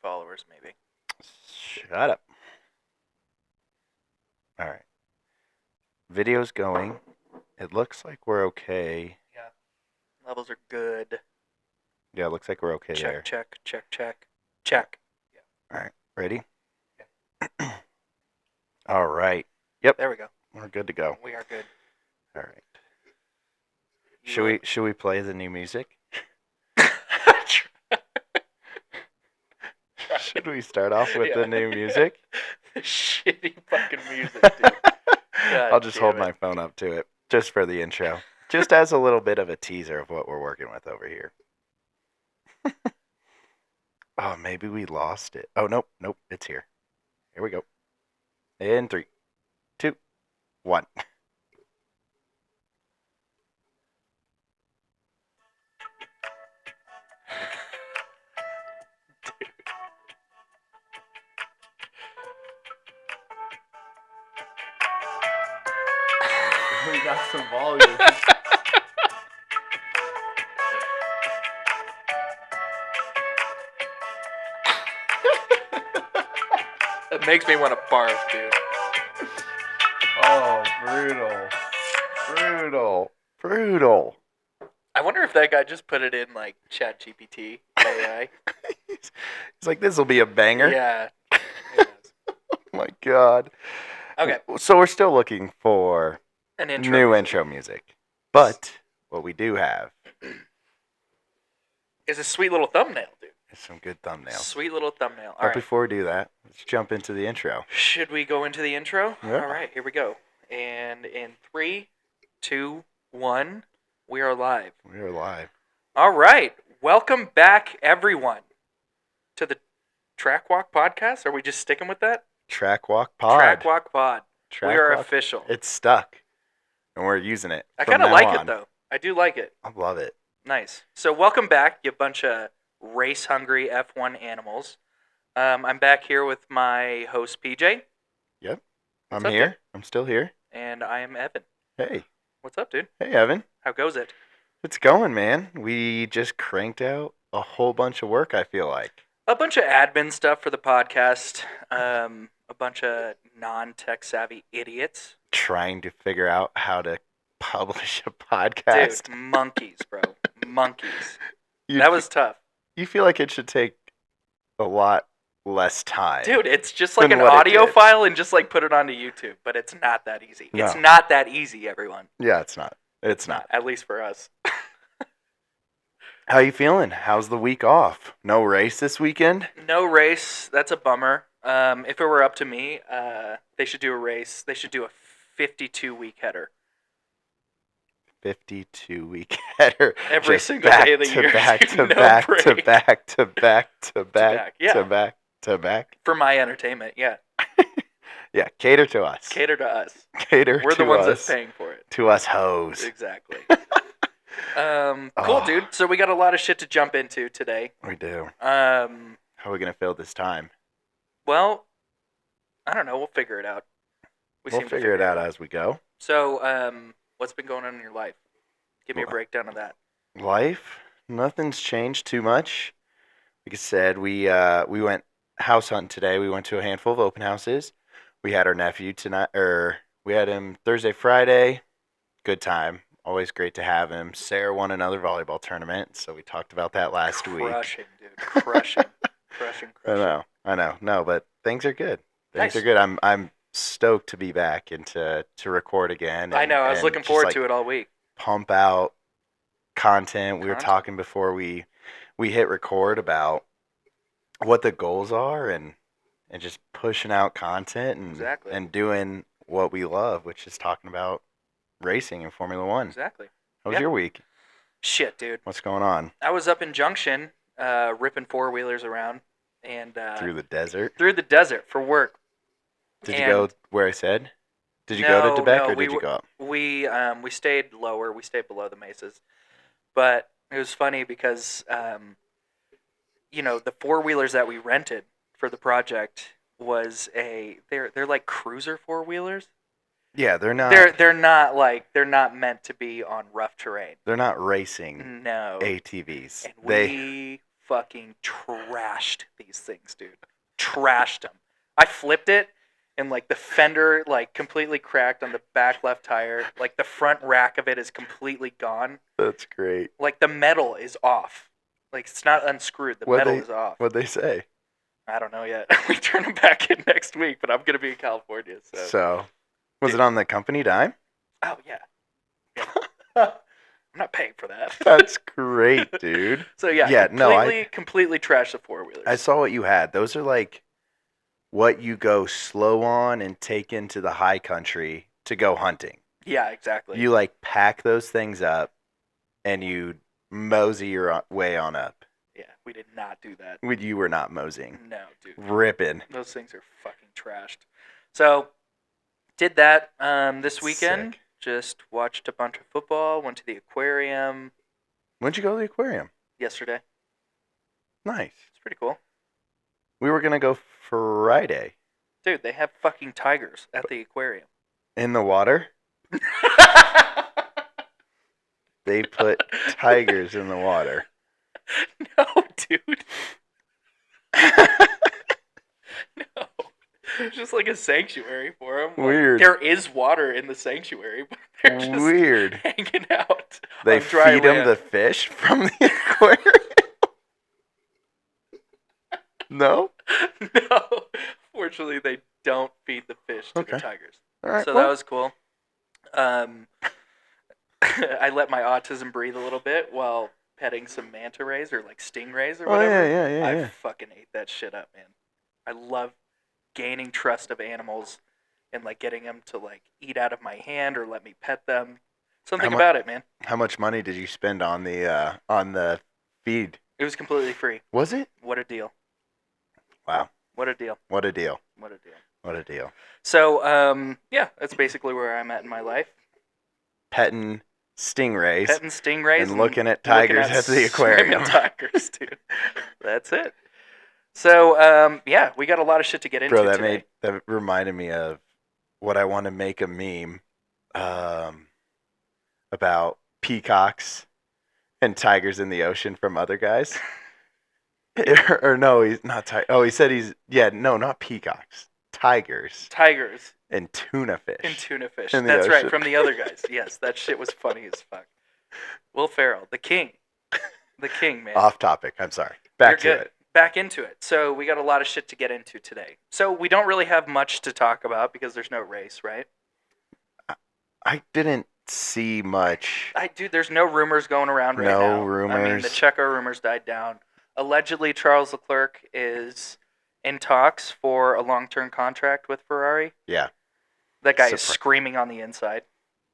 followers, maybe. Shut up. All right. Video's going. It looks like we're okay. Yeah. Levels are good. Yeah, it looks like we're okay there. Check. Yeah. All right. Ready? Yeah. All right. Yep. There we go. We're good to go. We are good. All right. Should we play the new music? Should we start off with the new music? Shitty fucking music, dude. I'll just hold my phone up to it just for the intro. Just as a little bit of a teaser of what we're working with over here. Oh, maybe we lost it. Oh, nope. It's here. Here we go. In 3, 2, 1. We got some volume. It makes me want to barf, dude. Oh, brutal. I wonder if that guy just put it in like ChatGPT AI. He's like, this will be a banger. Yeah. Oh my god. Okay. So we're still looking for An intro new music. intro music. But what we do have is a sweet little thumbnail, dude. is some good thumbnails. Sweet little thumbnail. All But right. before we do that, let's jump into the intro. Should we go into the intro? Yeah. All right, here we go. And in 3, 2, 1, we are live. We are live. All right. Welcome back, everyone, to the Track Walk Podcast. Are we just sticking with that? Track Walk Pod. Track Walk Pod. Track we are Walk. official. It's stuck. And we're using it. I kind of like it, though. I do like it. I love it. Nice. So welcome back, you bunch of race-hungry F1 animals. I'm back here with my host, PJ. Yep. What's I'm up, here. dude? I'm still here. And I am Evan. Hey. What's up, dude? Hey, Evan. How goes it? It's going, man. We just cranked out a whole bunch of work, I feel like. A bunch of admin stuff for the podcast. A bunch of non-tech savvy idiots. Trying to figure out how to publish a podcast. Dude, monkeys, bro. Monkeys. You That was tough. You feel like it should take a lot less time. Dude, it's just like Than an what it audio did. file and just like put it onto YouTube. But it's not that easy. No. It's not that easy, everyone. Yeah, it's not. It's not. At least for us. How you feeling? How's the week off? No race this weekend? No race. That's a bummer. If it were up to me, they should do a race. They should do a 52-week header. 52-week header. Every Just single back day of the to year. back dude, to no back break. to back to back to back yeah. to back to back. For my entertainment, yeah. Yeah, cater to us. Cater to us. Cater We're to the ones us. that's paying for it. To us hoes. Exactly. Cool, dude. So we got a lot of shit to jump into today. We do. Well, How are we going to fill this time? I don't know. We'll figure it out. We'll figure it out as we go. So, what's been going on in your life? Give me a Well, breakdown of that. Life, nothing's changed too much. Like I said, we went house hunting today. We went to a handful of open houses. We had our nephew tonight, we had him Thursday, Friday. Good time. Always great to have him. Sarah won another volleyball tournament, so we talked about that last week. Crushing, dude. Crushing. I know. No, but things are good. Things Nice. are good. I'm stoked to be back and to record again. I know. I was looking forward to it all week. Pump out content. We were talking before we hit record about what the goals are and just pushing out content and doing what we love, which is talking about racing in Formula One. Exactly. How was your week? Shit, dude. What's going on? I was up in Junction, ripping four-wheelers around and Through the desert? Through the desert for work. Did you go where I said? Did you go to Debec or did you go up? We stayed lower. We stayed below the mesas. But it was funny because the four-wheelers that we rented for the project was they're like cruiser four-wheelers. Yeah, they're not. They're not meant to be on rough terrain. They're not racing No. ATVs. And we fucking trashed these things, dude. Trashed them. I flipped it, and like the fender like completely cracked on the back left tire. Like the front rack of it is completely gone. That's great. Like the metal is off. Like it's not unscrewed. The metal is off. What'd they say? I don't know yet. We turn them back in next week, but I'm gonna be in California, So was it on the company dime? Oh yeah. I'm not paying for that. That's great, dude. So yeah, Yeah, completely trash the four wheelers. I saw what you had. Those are like what you go slow on and take into the high country to go hunting. Yeah, exactly. You like pack those things up and you mosey your way on up. Yeah, we did not do that. You were not moseying. No, dude. Ripping. Those things are fucking trashed. So, did that this weekend. Sick. Just watched a bunch of football, went to the aquarium. When'd you go to the aquarium? Yesterday. Nice. It's pretty cool. We were going to go Friday. Dude, they have fucking tigers at the aquarium. In the water? They put tigers in the water. No, dude. No. It's just like a sanctuary for them. Weird. Like, there is water in the sanctuary, but they're just weird hanging out. They on dry feed them land. the fish from the aquarium? No? No. Fortunately, they don't feed the fish to the tigers. All right. So that was cool. I let my autism breathe a little bit while petting some manta rays or like stingrays or whatever. Yeah. I fucking ate that shit up, man. I love gaining trust of animals and like getting them to like eat out of my hand or let me pet them. Something about it, man. How much money did you spend on the feed? It was completely free. Was it? What a deal. Wow. What a deal. What a deal. What a deal. What a deal. So, yeah, that's basically where I'm at in my life. Petting stingrays. And looking at tigers at the aquarium. Tigers, dude. That's it. So, yeah, we got a lot of shit to get into today. That reminded me of what I want to make a meme about peacocks and tigers in the ocean from other guys. Or no, he's not tiger. Oh, he said not peacocks. Tigers. And tuna fish. That's right, from the other guys. Yes, that shit was funny as fuck. Will Ferrell, the king. The king, man. Off topic. I'm sorry. Back into it. So we got a lot of shit to get into today. So we don't really have much to talk about because there's no race, right? I didn't see much. Dude, there's no rumors going around right now. No rumors. I mean, the Checo rumors died down. Allegedly, Charles Leclerc is in talks for a long-term contract with Ferrari. Yeah. That guy is screaming on the inside.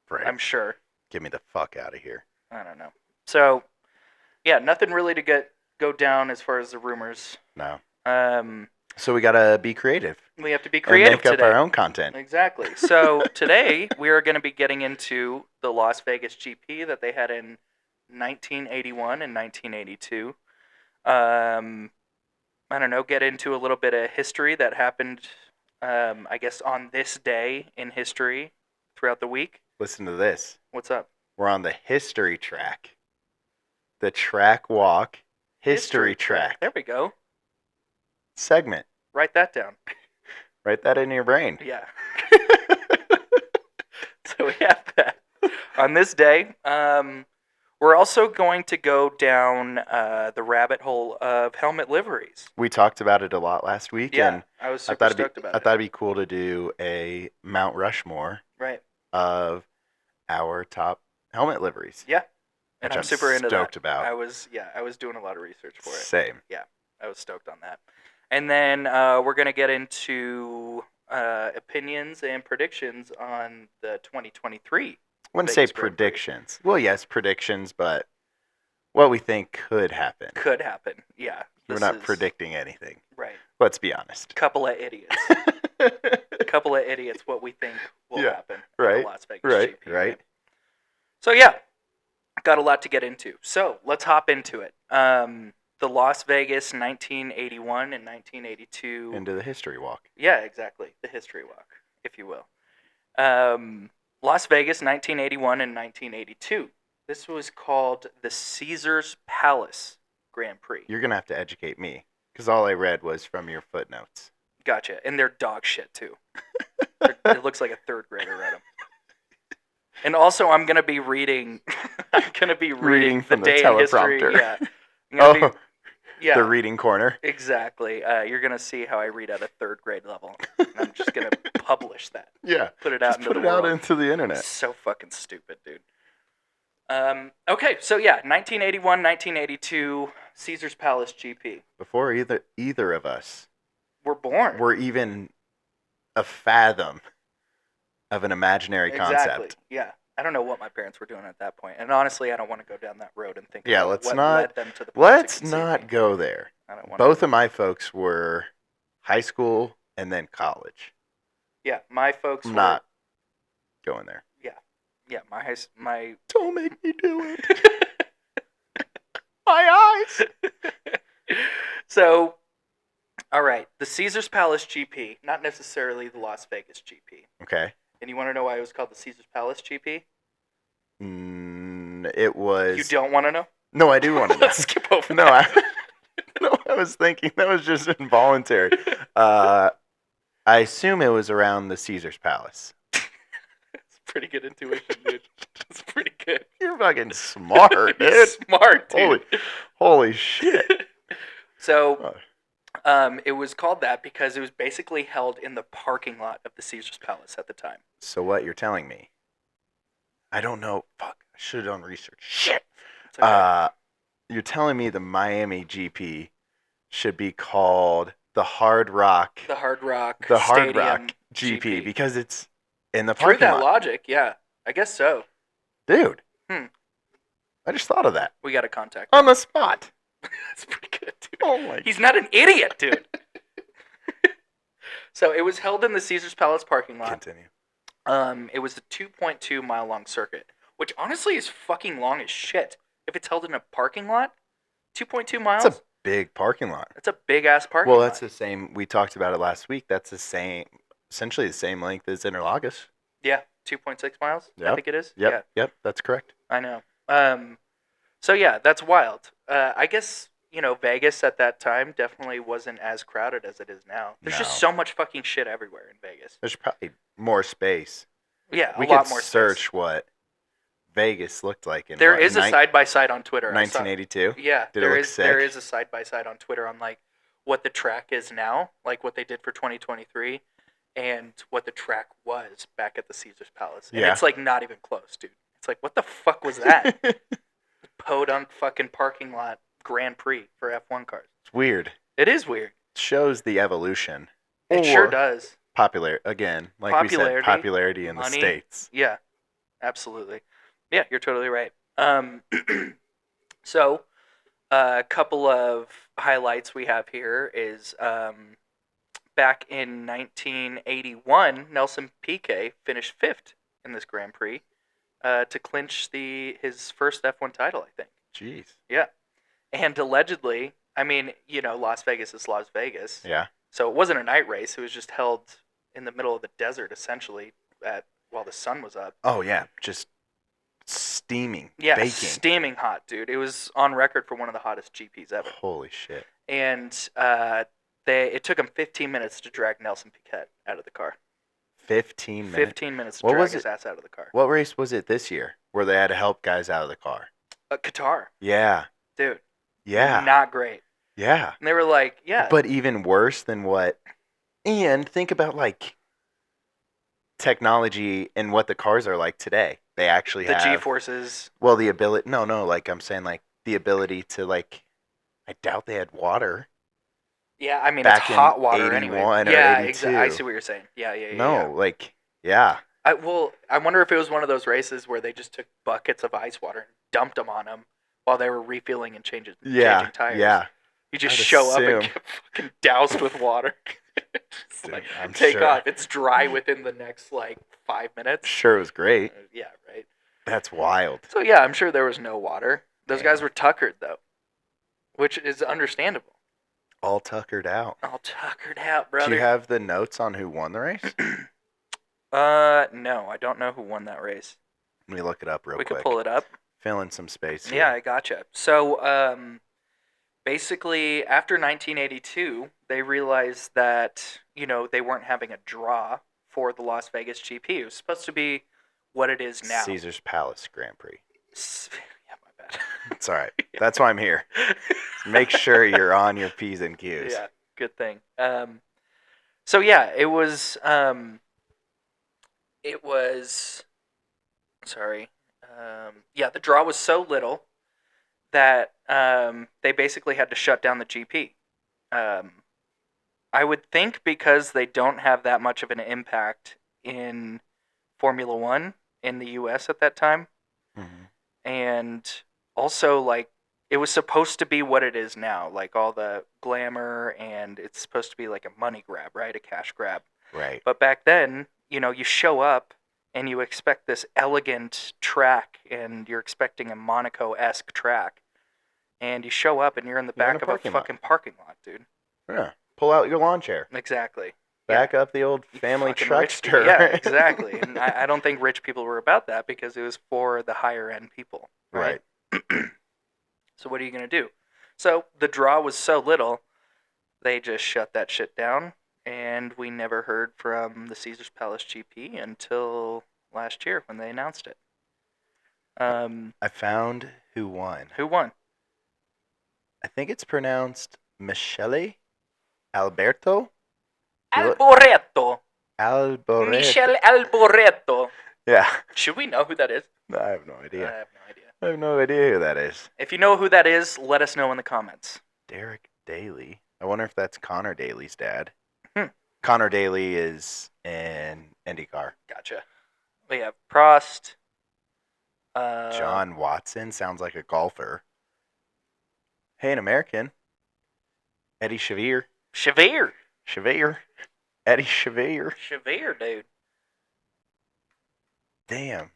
Right. I'm sure. Get me the fuck out of here. I don't know. So, yeah, nothing really to go down as far as the rumors. No. So we gotta be creative. We have to be creative and make up our own content. Exactly. So today we are going to be getting into the Las Vegas GP that they had in 1981 and 1982. I don't know. Get into a little bit of history that happened. I guess on this day in history throughout the week. Listen to this. What's up? We're on the history track. The track walk history track. There we go. Segment. Write that down. Write that in your brain. Yeah. So we have that. On this day, we're also going to go down the rabbit hole of helmet liveries. We talked about it a lot last week. Yeah, and I was super stoked about it. I thought it'd be cool to do a Mount Rushmore of our top helmet liveries. Yeah. And I'm super into that. Stoked about. I was doing a lot of research for it. Same. Yeah, I was stoked on that. And then we're going to get into opinions and predictions on the 2023. I wouldn't say predictions. Well, yes, predictions, but what we think could happen. Could happen, yeah. We're not predicting anything. Right. Let's be honest. Couple of idiots. What we think will happen right. at the Las Vegas GP. Right. So, yeah, got a lot to get into. So, let's hop into it. The Las Vegas 1981 and 1982. Into the history walk. Yeah, exactly. The history walk, if you will. Las Vegas 1981 and 1982. This was called the Caesars Palace Grand Prix. You're gonna have to educate me because all I read was from your footnotes. Gotcha. And they're dog shit too. It looks like a third grader read them. And also, I'm gonna be reading. I'm gonna be reading from the the day in history. teleprompter. Yeah. I'm gonna Oh, yeah. the reading corner. Exactly. You're gonna see how I read at a third grade level. And I'm just gonna publish that. Yeah. Put it out Just into put the it out world. into the internet. So fucking stupid, dude. Okay, so yeah, 1981, 1982, Caesar's Palace GP. Before either of us We're born. were even a fathom of an imaginary Exactly. concept. Yeah. I don't know what my parents were doing at that point. And honestly, I don't want to go down that road and think Yeah, about let's what not- led them to the point Let's to conceive not me. go there. I don't want Both of my folks were high school and then college. Yeah, my folks I'm were not going there. Yeah, my Don't make me do it. My eyes. So, all right, the Caesar's Palace GP, not necessarily the Las Vegas GP. Okay. And you want to know why it was called the Caesar's Palace GP? It was. You don't want to know? No, I do want to know. Let's skip over No, that. I was thinking that was just involuntary. I assume it was around the Caesar's Palace. It's pretty good intuition, dude. It's pretty good. You're fucking smart, You're dude. smart, dude. Holy shit. So, it was called that because it was basically held in the parking lot of the Caesar's Palace at the time. So what you're telling me? I don't know. Fuck. I should have done research. Shit. It's okay. You're telling me the Miami GP should be called the Hard Rock. The Hard Rock. The Hard Stadium Rock GP because it's in the Through parking that lot. logic, yeah. I guess so. Dude. Hmm. I just thought of that. We got to contact On the spot. That's pretty good, dude. Oh my. He's not an idiot, dude. So it was held in the Caesar's Palace parking lot. Continue. It was a 2.2 mile long circuit, which honestly is fucking long as shit. If it's held in a parking lot, 2.2 miles. That's a big parking lot. That's a big ass parking Well, lot. that's the same. We talked about it last week. That's the same, essentially the same length as Interlagos. Yeah, 2.6 miles. I Yep. think it is. Yep. Yeah, Yep. That's correct. I know. So yeah, that's wild. I guess Vegas at that time definitely wasn't as crowded as it is now. There's just No. so much fucking shit everywhere in Vegas. There's probably more space. Yeah, We a lot could more space. search what Vegas looked like in There is a side by side on Twitter. I saw- 1982. Yeah, Did it there look is there sick? is a side by side on Twitter on like what the track is now, like what they did for 2023, and what the track was back at the Caesar's Palace. And Yeah. it's like not even close, dude. It's like what the fuck was that? Podunk fucking parking lot Grand Prix for F1 cars. It's weird. It is weird. It shows the evolution. It sure Or does. Popular again, like we said, popularity in the money. states. Yeah, absolutely. Yeah, you're totally right. So a couple of highlights we have here is back in 1981, Nelson Piquet finished fifth in this Grand Prix to clinch his first F1 title, I think. Jeez. Yeah, and allegedly, I mean, Las Vegas is Las Vegas. Yeah. So it wasn't a night race. It was just held in the middle of the desert, essentially, while the sun was up. Oh yeah, just steaming. Yeah, baking. steaming hot, dude. It was on record for one of the hottest GPs ever. Holy shit. And it took them 15 minutes to drag Nelson Piquet out of the car. 15 minutes. 15 minutes to What drag was his it? ass out of the car. What race was it this year where they had to help guys out of the car? Qatar, Yeah. dude. Yeah. Not great. Yeah. And they were like, yeah. But even worse than what. And think about like technology and what the cars are like today. They actually the have G-forces. Well, the ability. No, like I'm saying, like the ability to like. I doubt they had water. Yeah, I mean, Back it's in hot water anyway. 81 or Yeah, 82. exactly. I see what you're saying. Yeah. No, like yeah. I wonder if it was one of those races where they just took buckets of ice water and dumped them on them while they were refilling and changing tires. Yeah. You just I'd show up and assume. get fucking doused with water. Just, Dude, like, I'm take sure. off. It's dry within the next 5 minutes. Sure, it was great. Yeah, right. That's wild. So yeah, I'm sure there was no water. Those Damn. guys were tuckered though, which is understandable. All tuckered out. All tuckered out, brother. Do you have the notes on who won the race? No, I don't know who won that race. Let me look it up real We quick. could pull it up. Fill in some space here. Yeah, I gotcha. So, basically, after 1982, they realized that, they weren't having a draw for the Las Vegas GP. It was supposed to be what it is now. Caesar's Palace Grand Prix. Yeah, my bad. It's all right. That's why I'm here. Make sure you're on your P's and Q's. Yeah, good thing. So yeah, it was. Sorry. Yeah, the draw was so little that they basically had to shut down the GP. I would think because they don't have that much of an impact in Formula One in the U.S. at that time, and also like it was supposed to be what it is now, like all the glamour, and it's supposed to be like a money grab, right? A cash grab. Right. But back then, you show up and you expect this elegant track, and you're expecting a Monaco-esque track, and you show up and you're in the back of a fucking parking lot, dude. Yeah. Pull out your lawn chair. Exactly. Back up the old family truckster. Yeah, exactly. And I don't think rich people were about that because it was for the higher end people. Right. So what are you going to do? So the draw was so little, they just shut that shit down, and we never heard from the Caesars Palace GP until last year when they announced it. I found who won. Who won? I think it's pronounced Michele Alberto. Alboreto. Alboreto. Michele Alboreto. Yeah. Should we know who that is? I have no idea. I have no idea. I have no idea who that is. If you know who that is, let us know in the comments. Derek Daly. I wonder if that's Connor Daly's dad. Connor Daly is in IndyCar. Gotcha. We have Prost. John Watson sounds like a golfer. Hey, an American. Eddie Chevier. Chevier. Eddie Chevier. Chevier, dude. Damn.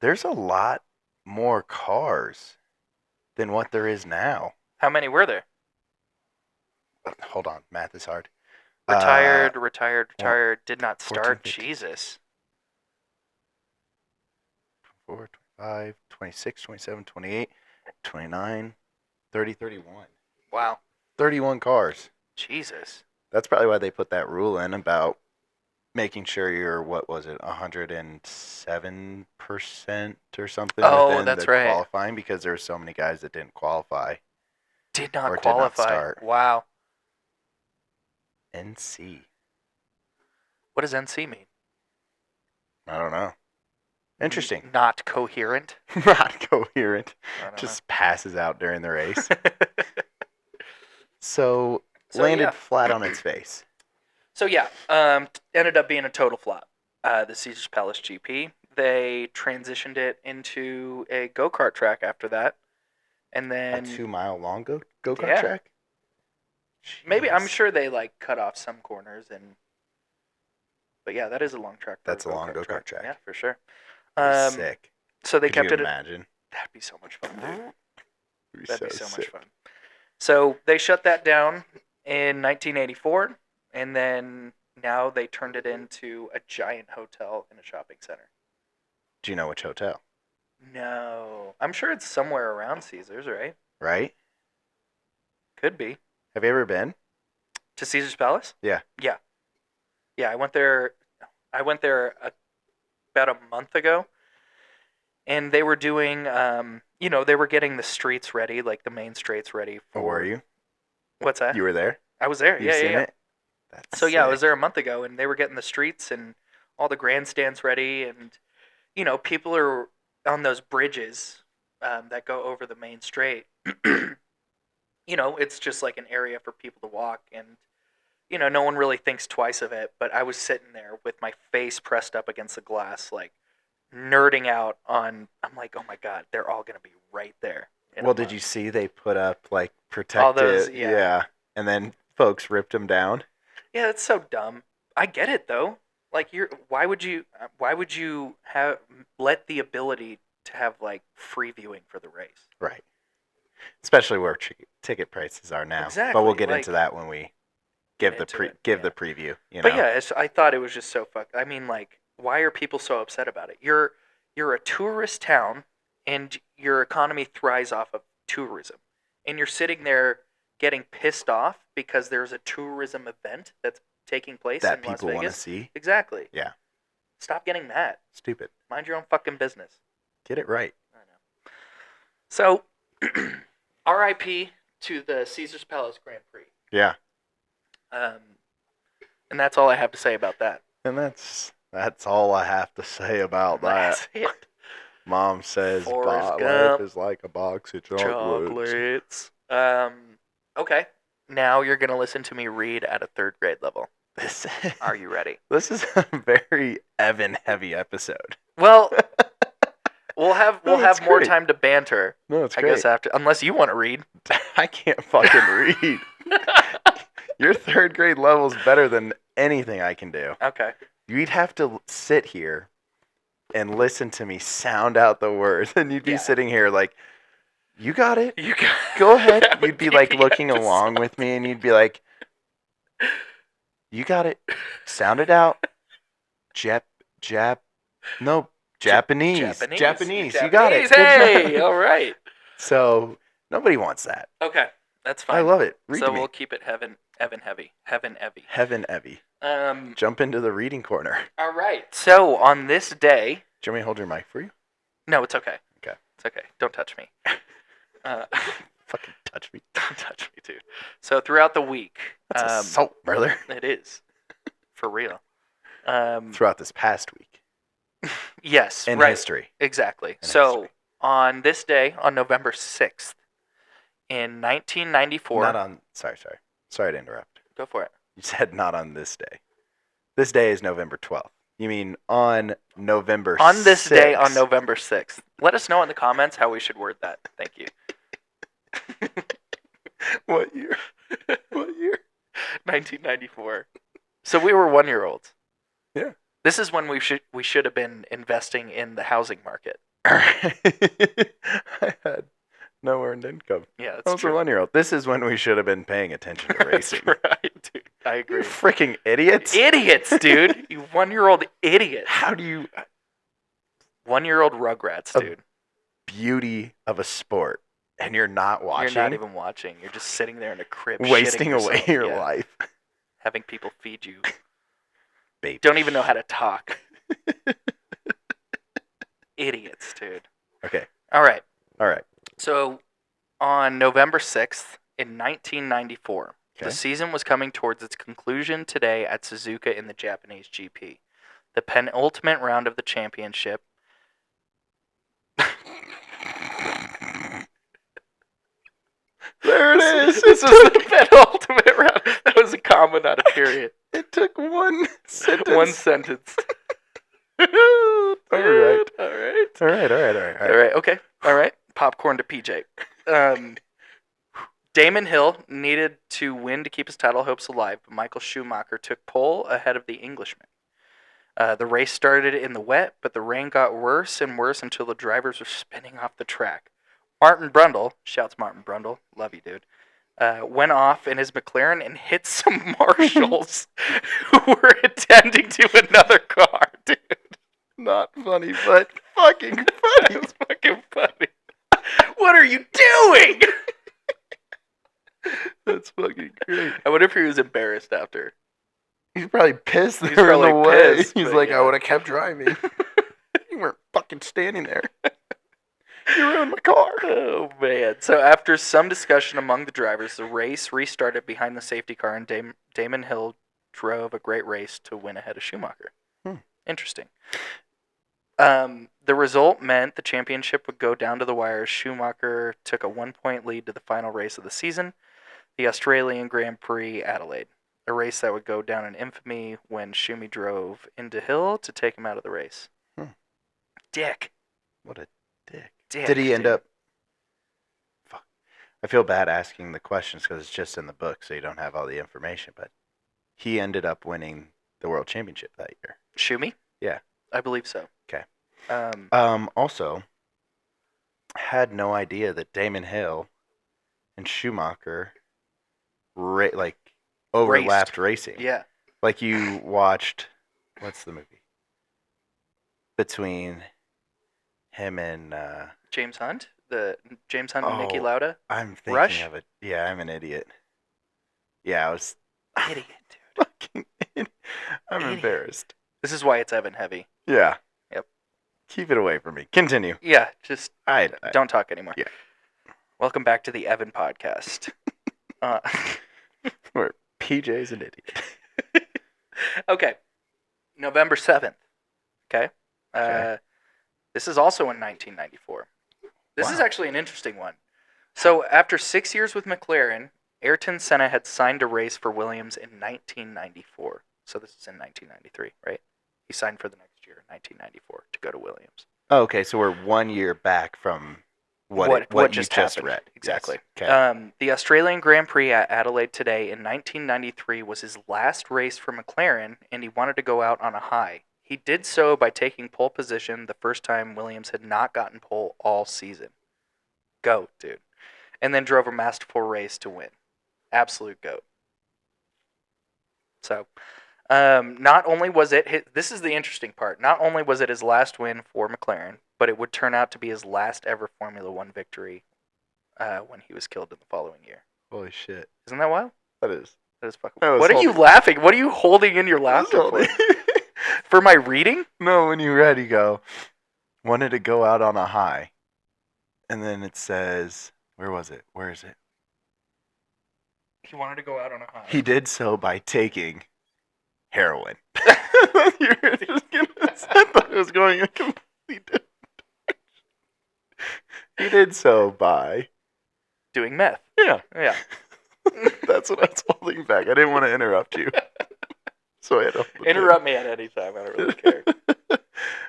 There's a lot more cars than what there is now. How many were there? Hold on. Math is hard. Retired. Did not 14, start. 15. Jesus. 24, 25, 26, 27, 28, 29, 30, 31. Wow. 31 cars. Jesus. That's probably why they put that rule in about making sure you're, what was it, 107% or something within that's the right. qualifying, because there were so many guys that didn't qualify. Did not or qualify. Did not start. Wow. NC. What does NC mean? I don't know. Interesting. Not coherent. Not coherent. I Just passes out during the race. don't know. So landed flat on its face. So yeah, ended up being a total flop. The Caesars Palace GP. They transitioned it into a go-kart track after that, and then A 2-mile long go-kart track. Maybe, I'm Jeez. sure they like cut off some corners, but yeah, that is a long track. That's a long go-kart track. Yeah, for sure. Sick. So they Could kept you it. imagine? That'd be so much fun, dude. It'd That'd be so sick. much fun. So they shut that down in 1984, and then now they turned it into a giant hotel in a shopping center. Do you know which hotel? No, I'm sure it's somewhere around Caesars, right? Right? Could be. Have you ever been? To Caesars Palace? Yeah. Yeah. Yeah, I went there about a month ago, and they were doing, they were getting the streets ready, like the main streets ready for. Or were you? What's that? You were there? I was there. You've seen yeah. it? That's So yeah, I was sick. there a month ago, and they were getting the streets and all the grandstands ready, and people are on those bridges that go over the main straight. It's just like an area for people to walk, and no one really thinks twice of it. But I was sitting there with my face pressed up against the glass, like nerding out on. I'm like, oh my god, they're all gonna be right there. Well, did you see they put up like protective? All those, yeah. And then folks ripped them down. Yeah, that's so dumb. I get it though. Like, why would you have let the ability to have like free viewing for the race? Right. Especially where ticket prices are now. Exactly. But we'll get into that when we give the the preview. But yeah, I thought it was just so fucked. I mean, like, why are people so upset about it? You're a tourist town, and your economy thrives off of tourism. and you're sitting there getting pissed off because there's a tourism event that's taking place that in Las people want to Vegas. see. Exactly. Yeah. Stop getting mad. Stupid. Mind your own fucking business. Get it right. I know. So, R.I.P. to the Caesar's Palace Grand Prix. Yeah. And that's all I have to say about that. And that's all I have to say about That's that. it. Mom says Forrest life Gump. is like a box of chocolates. Okay. Now you're gonna listen to me read at a 3rd grade level. Are you ready? This is a very Evan heavy episode. Well, we'll have it's more great. time to banter. No, it's I great. guess after, unless you want to read. I can't fucking read. Your 3rd grade level is better than anything I can do. Okay. You'd have to sit here and listen to me sound out the words, and you'd be sitting here like, you got it. You got Go ahead. You'd be like looking along with me, and you'd be like, you got it. Sound it out. Japanese. Japanese. You got it. Hey, all right. So nobody wants that. Okay, that's fine. I love it. Read so to me. we'll keep it Evan heavy. Heaven Evie. Um. Jump into the reading corner. All right. So on this day. Do you want me to hold your mic for you? No, it's okay. Okay. It's okay. Don't touch me. Fucking touch me. Don't touch me, dude. So throughout the week. That's assault, brother. It is. For real. Throughout this past week. Yes. In right. history. Exactly. In so history. on this day, on November 6th, in 1994. Not on. Sorry to interrupt. Go for it. You said not on this day. This day is November 12th. You mean on November 6th? On this day, on November 6th. Let us know in the comments how we should word that. Thank you. What year? What year? 1994. So we were 1-year-olds. Yeah. This is when we should have been investing in the housing market. I had no earned income. Yeah, I that's was true. a 1-year-old. This is when we should have been paying attention to racing. That's right, dude. I agree. You freaking idiots. Idiots, dude. You 1-year-old idiot. How do you... 1-year-old Rugrats, dude. Beauty of a sport. And you're not watching? You're not even watching. You're just sitting there in a crib wasting shitting away yourself. your Yeah. life. Having people feed you. Baby. Don't even know how to talk. Idiots, dude. Okay. All right. So, on November 6th, in 1994, Okay. the season was coming towards its conclusion today at Suzuka in the Japanese GP. The penultimate round of the championship. There it is. This was the penultimate round. That was a comma, not a period. It took one sentence. One sentence. All right. All right. All right. Okay. All right. Popcorn to PJ. Damon Hill needed to win to keep his title hopes alive, but Michael Schumacher took pole ahead of the Englishman. The race started in the wet, but the rain got worse and worse until the drivers were spinning off the track. Martin Brundle, shouts Martin Brundle, love you, dude, went off in his McLaren and hit some marshals who were attending to another car, dude. Not funny, but fucking funny. It's fucking funny. What are you doing? That's fucking great. I wonder if he was embarrassed after. He's probably pissed they He's were in the probably way. pissed, He's but like, yeah. I would have kept driving. You weren't fucking standing there. You ruined my car. Oh, man. So after some discussion among the drivers, the race restarted behind the safety car, and Damon Hill drove a great race to win ahead of Schumacher. Interesting. The result meant the championship would go down to the wire as Schumacher took a 1-point lead to the final race of the season, the Australian Grand Prix Adelaide, a race that would go down in infamy when Schumi drove into Hill to take him out of the race. Dick. What a dick. Did he end up... Fuck. I feel bad asking the questions because it's just in the book, so you don't have all the information, but he ended up winning the World Championship that year. Schumi? Yeah. I believe so. Okay. Also, had no idea that Damon Hill and Schumacher overlapped racing. Yeah. Like you watched, what's the movie? Between him and James Hunt? The James Hunt and Niki Oh, Lauda? I'm thinking Rush? of it. Yeah, I'm an idiot. Yeah, I was Idiot, dude. fucking idiot. I'm Idiot. embarrassed. This is why it's Evan heavy. Yeah. Yep. Keep it away from me. Continue. Yeah, just I don't talk anymore. yeah. Welcome back to the Evan podcast. Where PJ's an idiot. Okay. November 7th. Okay. Okay. This is also in 1994. This is Wow. actually an interesting one. So, after 6 years with McLaren, Ayrton Senna had signed to race for Williams in 1994. So, this is in 1993, right? He signed for the next year, 1994, to go to Williams. Oh, okay, so we're 1 year back from what you just just happened. read. Exactly. Yes. Okay. The Australian Grand Prix at Adelaide today in 1993 was his last race for McLaren, and he wanted to go out on a high. He did so by taking pole position the first time Williams had not gotten pole all season. Goat, dude. And then drove a masterful race to win. Absolute goat. So, not only was it this is the interesting part. Not only was it his last win for McLaren, but it would turn out to be his last ever Formula One victory when he was killed in the following year. Holy shit. Isn't that wild? That is. That is fucking. I was What are you holding- laughing? What are you holding in your laughter for? For my reading? No, when you read, you go, wanted to go out on a high. And then it says, where was it? Where is it? He wanted to go out on a high. He did so by taking heroin. You were just gonna, I thought it was going a completely different direction. He did so by. Doing meth. Yeah. Yeah. That's what I was holding back. I didn't want to interrupt you. So I had to hold it Interrupt me at any time. I don't really care. in.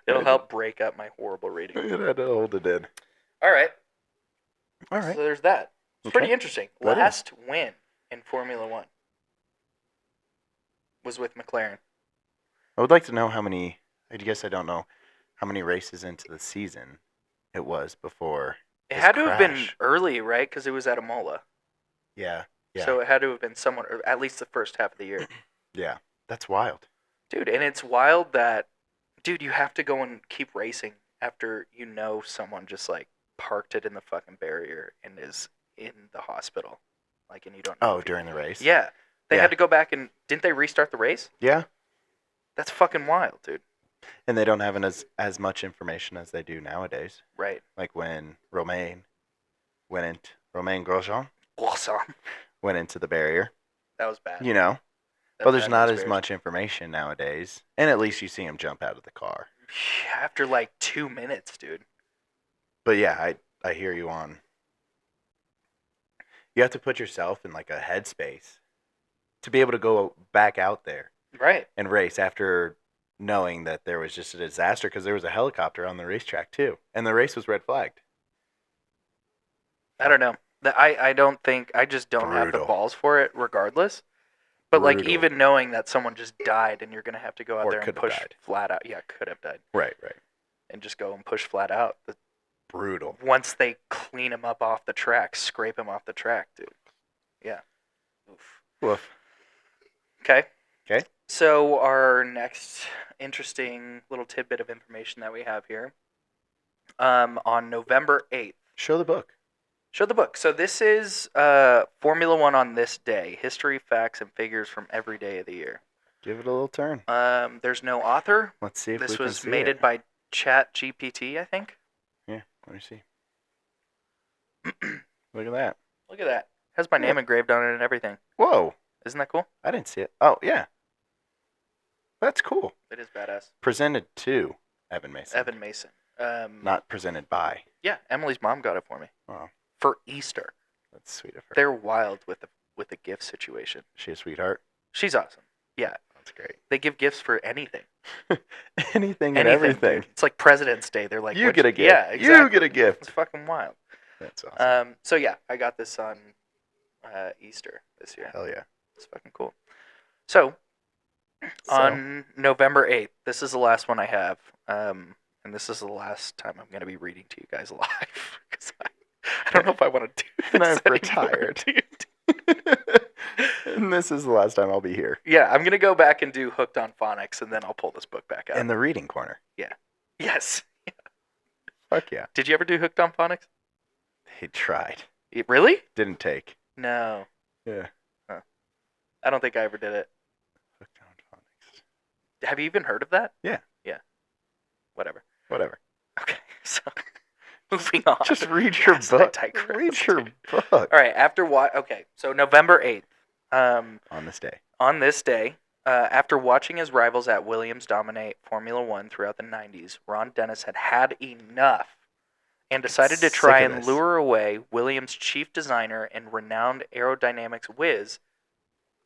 It'll help break up my horrible reading. I had to hold it in. All right. All right. So there's that. It's Okay. pretty interesting. That is. Last win in Formula One was with McLaren. I would like to know how many. I guess I don't know how many races into the season it was before. It his had to have been crash. early, right? Because it was at Imola. Yeah. Yeah. So it had to have been somewhat, or at least the first half of the year. Yeah. That's wild. Dude, and it's wild that, dude, you have to go and keep racing after you know someone just like parked it in the fucking barrier and is in the hospital. Like, and you don't know. Oh, if you- during the race. Yeah. They Yeah. had to go back and, didn't they restart the race? Yeah. That's fucking wild, dude. And they don't have as much information as they do nowadays. Right. Like when Romain Grosjean Awesome. went into the barrier. That was bad. You know. That But was there's bad not news as bears. much information nowadays. And at least you see him jump out of the car. After like 2 minutes, dude. But yeah, I hear you on. You have to put yourself in like a headspace to be able to go back out there Right. and race after knowing that there was just a disaster because there was a helicopter on the racetrack too. And the race was red flagged. I don't know. I don't think, I just don't have the Brutal. balls for it regardless. But like Brutal. even knowing that someone just died and you're going to have to go out Or there and could have push died. flat out. Yeah, could have died. Right. And just go and push flat out. Brutal. Once they clean him up off the track, scrape him off the track, dude. Yeah. Oof. Woof. Okay. Okay. So our next interesting little tidbit of information that we have here, on November 8th. Show the book. Show the book. So this is Formula One on this day. History, facts, and figures from every day of the year. Give it a little turn. There's no author. Let's see if This we can was see made it. by Chat GPT, I think. Yeah, let me see. Look at that. Look at that. Has my name engraved on it and everything. Whoa. Isn't that cool? I didn't see it. Oh, yeah. That's cool. It is badass. Presented to Evan Mason. Evan Mason. Not presented by. Yeah, Emily's mom got it for me. Oh, For Easter. that's sweet of her. They're wild with the gift situation. Is she a sweetheart? She's awesome. Yeah, That's great. they give gifts for anything. Anything and everything. Dude. It's like President's Day. They're like, You "What'd get a gift. Yeah, exactly. You get a gift. It's fucking wild. That's awesome. So yeah, I got this on Easter this year. Hell yeah. It's fucking cool. So, So- on November 8th, this is the last one I have. And this is the last time I'm going to be reading to you guys live. Because I don't know if I want to do this And I've anymore, retired. dude. And this is the last time I'll be here. Yeah, I'm going to go back and do Hooked on Phonics, and then I'll pull this book back out. In the reading corner. Yes. Fuck yeah. Did you ever do Hooked on Phonics? He tried. Really? Didn't take. No. Yeah. I don't think I ever did it. Hooked on phonics. Have you even heard of that? Yeah. Yeah. Whatever. Whatever. Okay. So, moving on. Just read your Yes, I book. digress, Read your dude. book. All right. Okay. So November 8th. On this day. On this day, after watching his rivals at Williams dominate Formula One throughout the 90s, Ron Dennis had enough and decided to try Sick of and this. lure away Williams' chief designer and renowned aerodynamics whiz,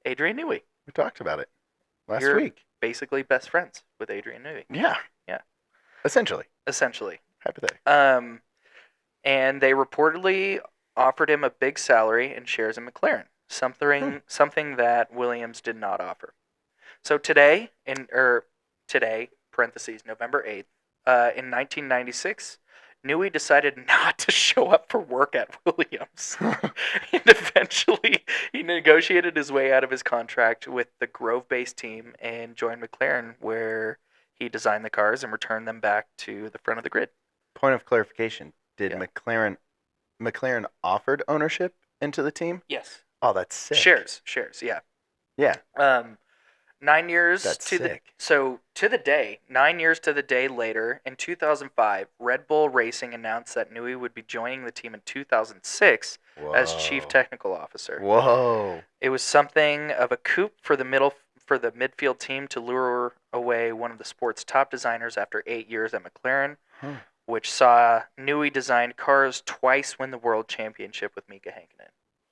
Adrian Newey. We talked about it last You're week. basically best friends with Adrian Newey. Yeah. Yeah. Essentially. Hypothetically. And they reportedly offered him a big salary and shares in McLaren, something that Williams did not offer. So today, parentheses, November 8th, in 1996, Newey decided not to show up for work at Williams. And eventually, he negotiated his way out of his contract with the Grove-based team and joined McLaren, where he designed the cars and returned them back to the front of the grid. Point of clarification. Did Yeah. McLaren offered ownership into the team? Yes. Oh, that's sick. Shares, yeah. Yeah. 9 years That's to sick. to the day, 9 years to the day later, in 2005, Red Bull Racing announced that Newey would be joining the team in 2006 as chief technical officer. Whoa. It was something of a coup for the midfield team to lure away one of the sport's top designers after 8 years at McLaren, which saw Newey designed cars twice win the world championship with Mika Hakkinen.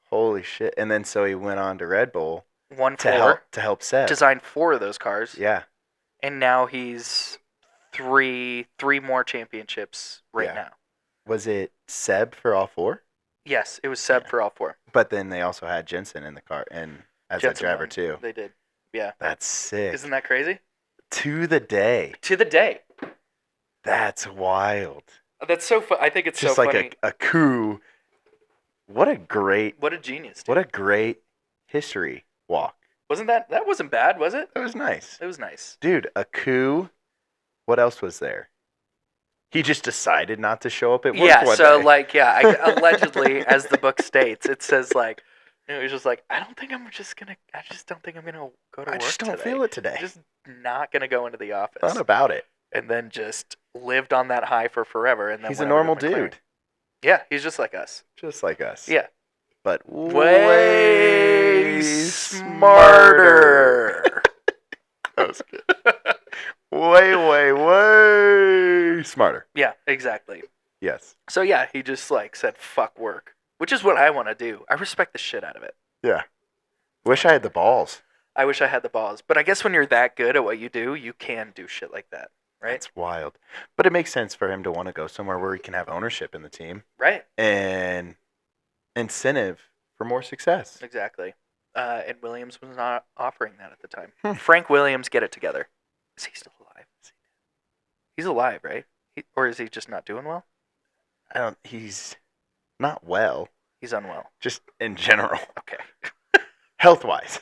Holy shit. And then so he went on to Red Bull to help Seb. Designed 4 of those cars. Yeah. And now he's three more championships now. Was it Seb for all 4? Yes, it was Seb for all 4. But then they also had Jensen in the car and as a driver won. too. They did. Yeah. That's sick. Isn't that crazy? To the day. That's wild. That's so fun. I think it's just so like funny. a coup. What a genius, dude. What a great history walk. That wasn't bad, was it? That was nice. It was nice. Dude, a coup. What else was there? He just decided not to show up at work one day. Allegedly, as the book states, it says like, it was just like, I just don't think I'm gonna go to work. I just don't today. feel it today. I'm just not gonna go into the office. Thought about it. And then just lived on that high for forever. And then he's a normal dude. Yeah, he's just like us. Just like us. Yeah. But way smarter. That was good. way smarter. Yeah, exactly. Yes. So yeah, he just like said fuck work, which is what I want to do. I respect the shit out of it. Yeah. Wish I had the balls. I wish I had the balls. But I guess when you're that good at what you do, you can do shit like that, right? That's wild. But it makes sense for him to want to go somewhere where he can have ownership in the team. Right. And incentive for more success. Exactly. And Williams was not offering that at the time. Frank Williams, get it together. Is he still alive? He's alive, right? Or is he just not doing well? He's not well. He's unwell. Just in general. Okay. Health-wise.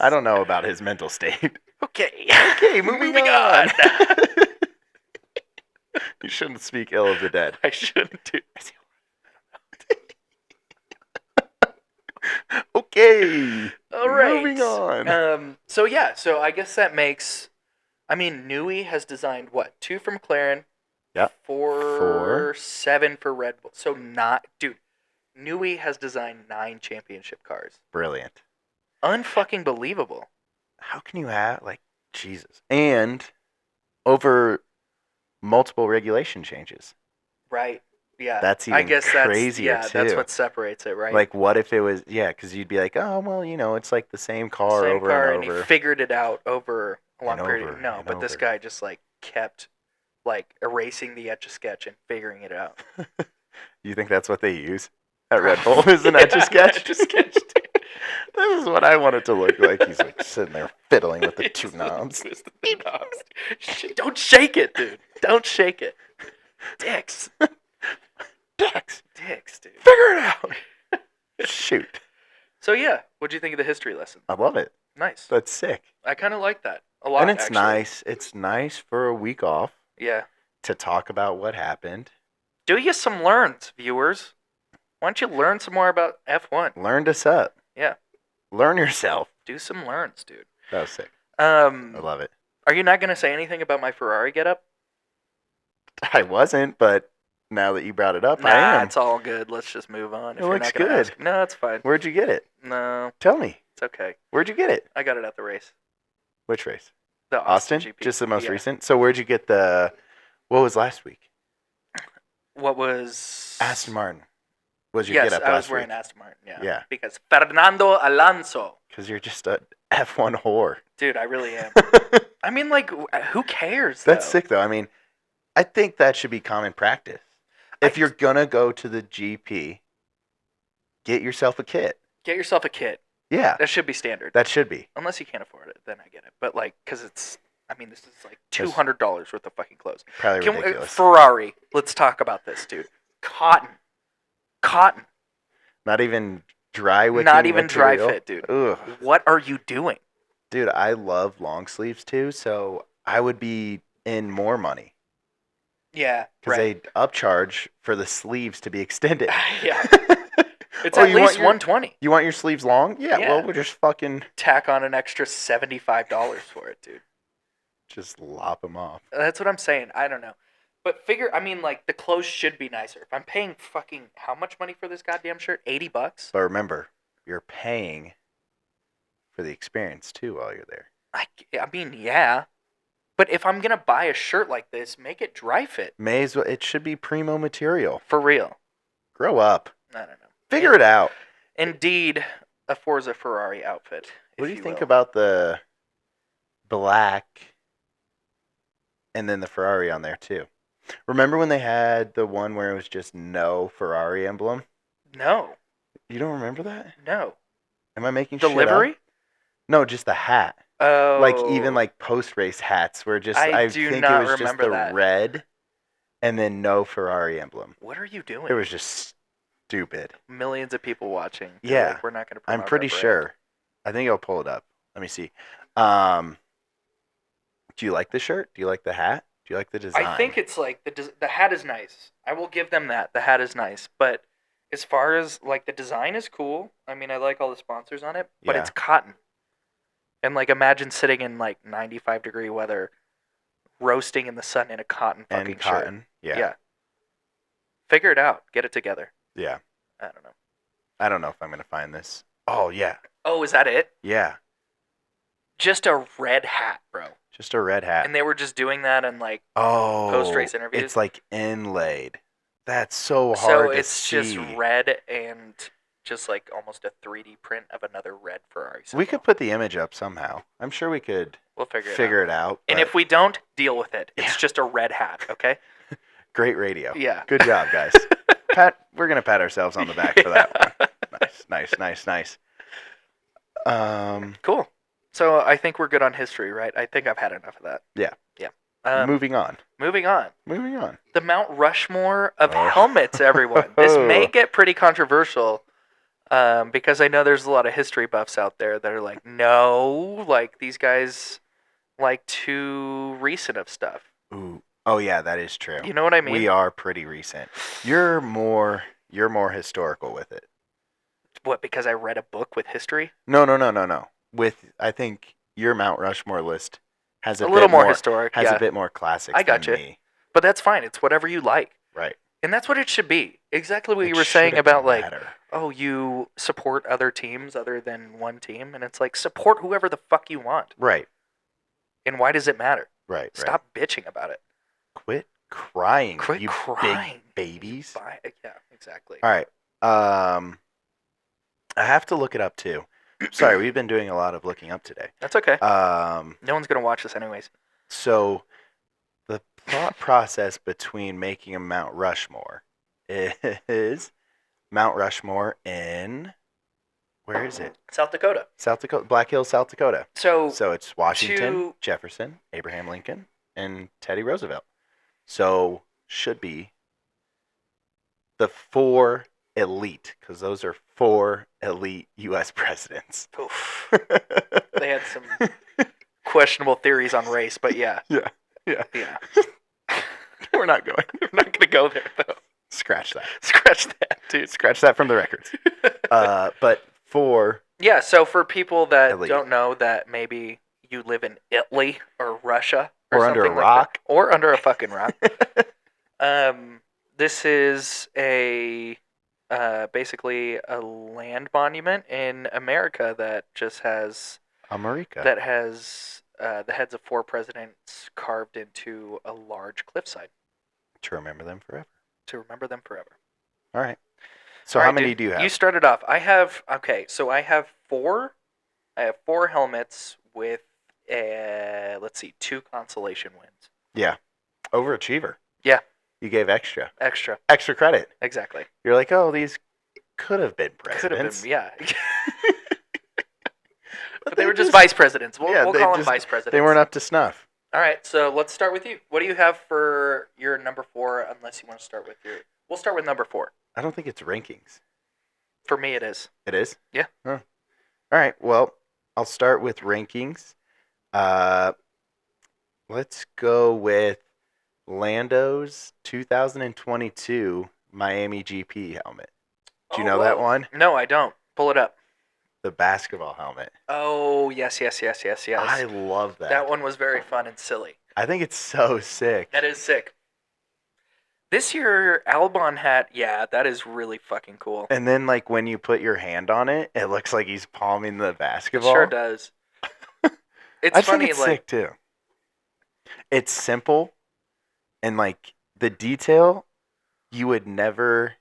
I don't know about his mental state. Okay, moving on. You shouldn't speak ill of the dead. I shouldn't do. Okay. All right. Moving on. So I guess that makes. I mean, Newey has designed what? 2 for McLaren. Yeah. 4, 7 for Red Bull. So Newey has designed 9 championship cars. Brilliant. Unfucking believable. How can you have Jesus? And over multiple regulation changes. Right. Yeah. That's even crazier too. That's what separates it, right? Like, what if it was? Yeah, because you'd be like, oh well, it's like the same car over and over. And he figured it out over a long period. No, but this guy just kept erasing the Etch-a-Sketch and figuring it out. You think that's what they use at Red Bull? Is an Etch-a-Sketch? Etch-a-Sketch. This is what I want it to look like. He's sitting there fiddling with the 2 knobs. Don't shake it, dude. Don't shake it. Dicks. Dicks, dude. Figure it out. Shoot. So yeah, what'd you think of the history lesson? I love it. Nice. That's sick. I kind of like that a lot. And it's actually. nice. It's nice for a week off. Yeah. To talk about what happened. Do you some learns, viewers? Why don't you learn some more about F1? Learned us up. Yeah. Learn yourself. Do some learns, dude. That was sick. I love it. Are you not going to say anything about my Ferrari getup? I wasn't, but now that you brought it up, I Nah, am. it's all good. Let's just move on. It looks good. No, it's fine. Where'd you get it? No, Tell me. it's okay. Where'd you get it? I got it at the race. Which race? The Austin? GP. Just the most Yeah. recent? So where'd you get the... What was last week? What was... Aston Martin. Was your Yes, get up I last was wearing week? Aston Martin, yeah. Yeah. Because Fernando Alonso. Because you're just a F1 whore. Dude, I really am. I mean, like, who cares, That's though? sick, though. I mean, I think that should be common practice. If you're going to go to the GP, get yourself a kit. Get yourself a kit. Yeah. That should be standard. That should be. Unless you can't afford it, then I get it. But, like, because it's... I mean, this is like $200 worth of fucking clothes. Probably ridiculous. Ferrari. Let's talk about this, dude. Cotton. Not even dry wicking Not even material. dry fit, dude. Ugh. What are you doing? Dude, I love long sleeves too, so I would be in more money. Yeah, Because right. they upcharge for the sleeves to be extended. Yeah. It's Oh, at you want least your- $120. You want your sleeves long? Yeah, Yeah. well, we'll just fucking Tack on an extra $75 for it, dude. just lop them off. That's what I'm saying. I don't know. But I mean, like, the clothes should be nicer. If I'm paying fucking how much money for this goddamn shirt? $80? But remember, you're paying for the experience too while you're there. I mean, yeah. But if I'm going to buy a shirt like this, make it dry fit. May as well. It should be primo material. For real. Grow up. I don't know. Figure it out. Indeed, a Forza Ferrari outfit. What do you think will. about the black and then the Ferrari on there too? Remember when they had the one where it was just no Ferrari emblem? No. You don't remember that? No. Am I making The shit livery? up? No, just the hat. Oh. Like even like post race hats were just I I do think not it was just remember the that. red and then no Ferrari emblem. What are you doing? It was just stupid. Millions of people watching. They're Yeah. like, we're not going to I'm pretty sure. I think I'll pull it up. Let me see. Do you like the shirt? Do you like the hat? Do you like the design? I think it's like the hat is nice. I will give them that. The hat is nice, but as far as like the design is cool. I mean, I like all the sponsors on it, but Yeah. it's cotton. And like imagine sitting in like 95-degree weather, roasting in the sun in a cotton fucking and cotton. shirt. Yeah. Figure it out. Get it together. Yeah. I don't know. I don't know if I'm gonna find this. Oh yeah. Oh, is that it? Yeah. Just a red hat, bro. Just a red hat. And they were just doing that in like Oh. post-race interviews? It's like inlaid. That's so so hard to it's see. just red and just like almost a 3D print of another red Ferrari. We could put the image up somehow. I'm sure we could We'll figure it out. And but if we don't, deal with it. It's Yeah. just a red hat, okay? great radio. Yeah. Good job, guys. We're gonna pat ourselves on the back for that one. Nice. Cool. So I think we're good on history, right? I think I've had enough of that. Yeah. Moving on. Moving on. The Mount Rushmore of Oh. helmets, everyone. This may get pretty controversial because I know there's a lot of history buffs out there that are like, no, like these guys like too recent of stuff. Ooh. Oh yeah, that is true. You know what I mean? We are pretty recent. You're more historical with it. What, because I read a book with history? No. I think your Mount Rushmore list has A bit little more historic, has yeah. a bit more classics I than gotcha. me. But that's fine. It's whatever you like. Right. And that's what it should be. Exactly what It you were saying shouldn't about like, matter. oh, you support other teams other than one team. And it's like, support whoever the fuck you want. Right. And why does it matter? Right. Stop bitching about it. Quit crying. Quit you crying. big babies. Yeah, exactly. All right. I have to look it up too. Sorry, we've been doing a lot of looking up today. That's okay. Um, No one's going to watch this anyways. so the thought process between making a Mount Rushmore is Mount Rushmore in where is it? South Dakota. South Dakota, Black Hills, South Dakota. So So it's Washington, to- Jefferson, Abraham Lincoln, and Teddy Roosevelt. So should be the four elite, because those are four elite U.S. presidents. oof, they had some questionable theories on race, but yeah. Yeah. Yeah. We're not going. I'm not going to go there, though. Scratch that. Scratch that, dude. Scratch that from the records. But 4 Yeah, so for people that Elite. don't know that maybe you live in Italy or Russia or under a something like rock, that, or under a fucking rock, this is a basically a land monument in America that just has America. that has the heads of 4 presidents carved into a large cliffside To remember them forever. to remember them forever. All right. So All how right, many dude, do you have? You started off. I have 4. I have 4 helmets with let's see, 2 consolation wins. Yeah. Overachiever. Yeah. You gave extra. Extra credit. Exactly. You're like, oh, these could have been Could have presidents. been, yeah. But they were just vice presidents. We'll call them vice presidents. They weren't up to snuff. All right, so let's start with you. What do you have for your number 4? Unless you want to start with your, we'll start with number 4. I don't think it's rankings. For me, it is. It is? Yeah. Huh. All right. Well, I'll start with rankings. Let's go with Lando's 2022 Miami GP helmet. Do you know that one? No, I don't. Pull it up. The basketball helmet. Oh, yes. I love that. That one was very fun and silly. I think it's so sick. That is sick. This year, Albon hat, yeah, that is really fucking cool. And then, like, when you put your hand on it, it looks like he's palming the basketball. It sure does. It's I funny, think it's like, sick too. It's simple, and like the detail, you would never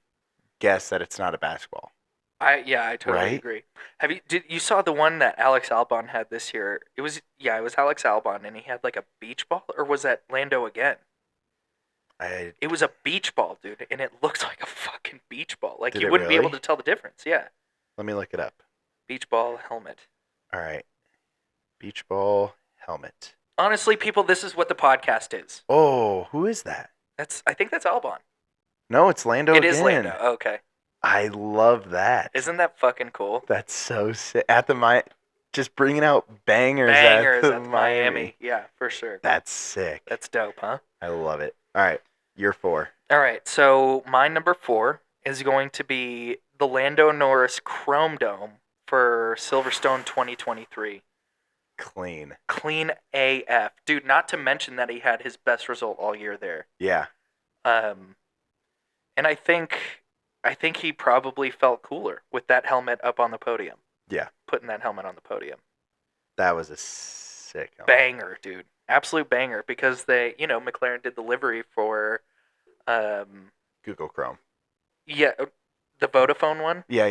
guess that it's not a basketball. I totally Right? agree. You saw the one that Alex Albon had this year? It was Alex Albon, and he had like a beach ball, or was that Lando again? It was a beach ball, dude, and it looked like a fucking beach ball. Like, Did you it wouldn't be able really? to tell the difference. Yeah, Let me look it up. beach ball helmet. All right, beach ball helmet. Honestly, people, this is what the podcast is. Oh, who is that? I think that's Albon. No, it's Lando It again. is Lando. Okay. I love that. Isn't that fucking cool? That's so sick. Just bringing out bangers Bangers at at the Miami. Yeah, for sure. That's sick. That's dope, huh? I love it. All right, you're 4. All right, so my number 4 is going to be the Lando Norris Chrome Dome for Silverstone 2023. Clean AF. Dude, not to mention that he had his best result all year there. Yeah. And I think he probably felt cooler with that helmet up on the podium. Yeah. Putting that helmet on the podium. That was a sick helmet. Banger, dude. Absolute banger, because McLaren did the livery for Google Chrome. Yeah, the Vodafone one? Yeah.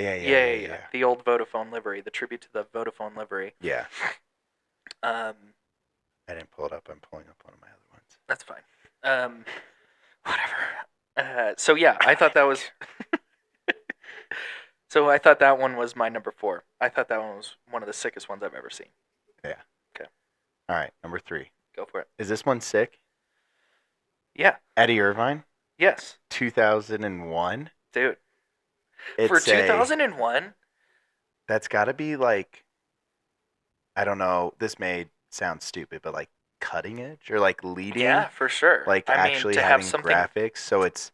The old Vodafone livery, the tribute to the Vodafone livery. Yeah. I didn't pull it up. I'm pulling up one of my other ones. That's fine. Whatever. So yeah, I thought that was. So I thought that one was my number 4. I thought that one was one of the sickest ones I've ever seen. Yeah. Okay. All right, number 3. Go for it. Is this one sick? Yeah. Eddie Irvine, Yes. 2001. Dude. It's For 2001? That's got to be like, I don't know, this may sound stupid, but like cutting edge or like leading. Yeah, for sure. Like actually to having have something... graphics. So it's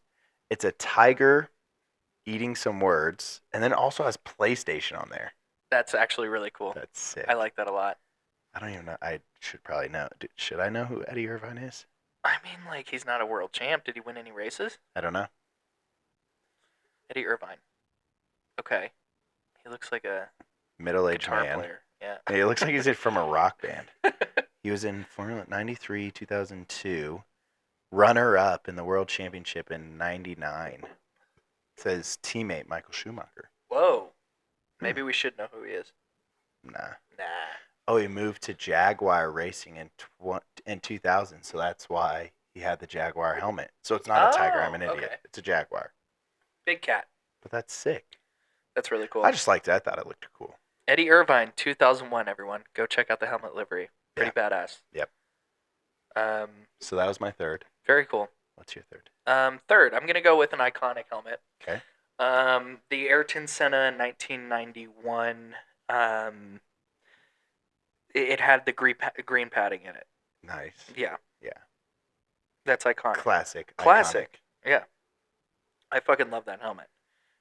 a tiger eating some words, and then it also has PlayStation on there. That's actually really cool. That's sick. I like that a lot. I don't even know. I should probably know. Should I know who Eddie Irvine is? I mean, like, he's not a world champ. Did he win any races? I don't know. Eddie Irvine. Okay. He looks like a middle-aged guitar man. player. Yeah. He looks like he's from a rock band. He was in Formula 93, 2002, runner-up in the World Championship in 99. It says teammate Michael Schumacher. Whoa. Maybe we should know who he is. Nah. Nah. Oh, he moved to Jaguar Racing in 2000, so that's why he had the Jaguar helmet. So it's not a tiger. I'm an idiot. Okay. It's a Jaguar. Big cat. But that's sick. That's really cool. I just liked it. I thought it looked cool. Eddie Irvine, 2001, everyone. Go check out the helmet livery. Pretty badass. Yep. So that was my 3rd. Very cool. What's your 3rd? 3rd, I'm going to go with an iconic helmet. Okay. The Ayrton Senna 1991. It had the green padding in it. Nice. Yeah. Yeah. That's iconic. Classic. Iconic. Yeah. I fucking love that helmet.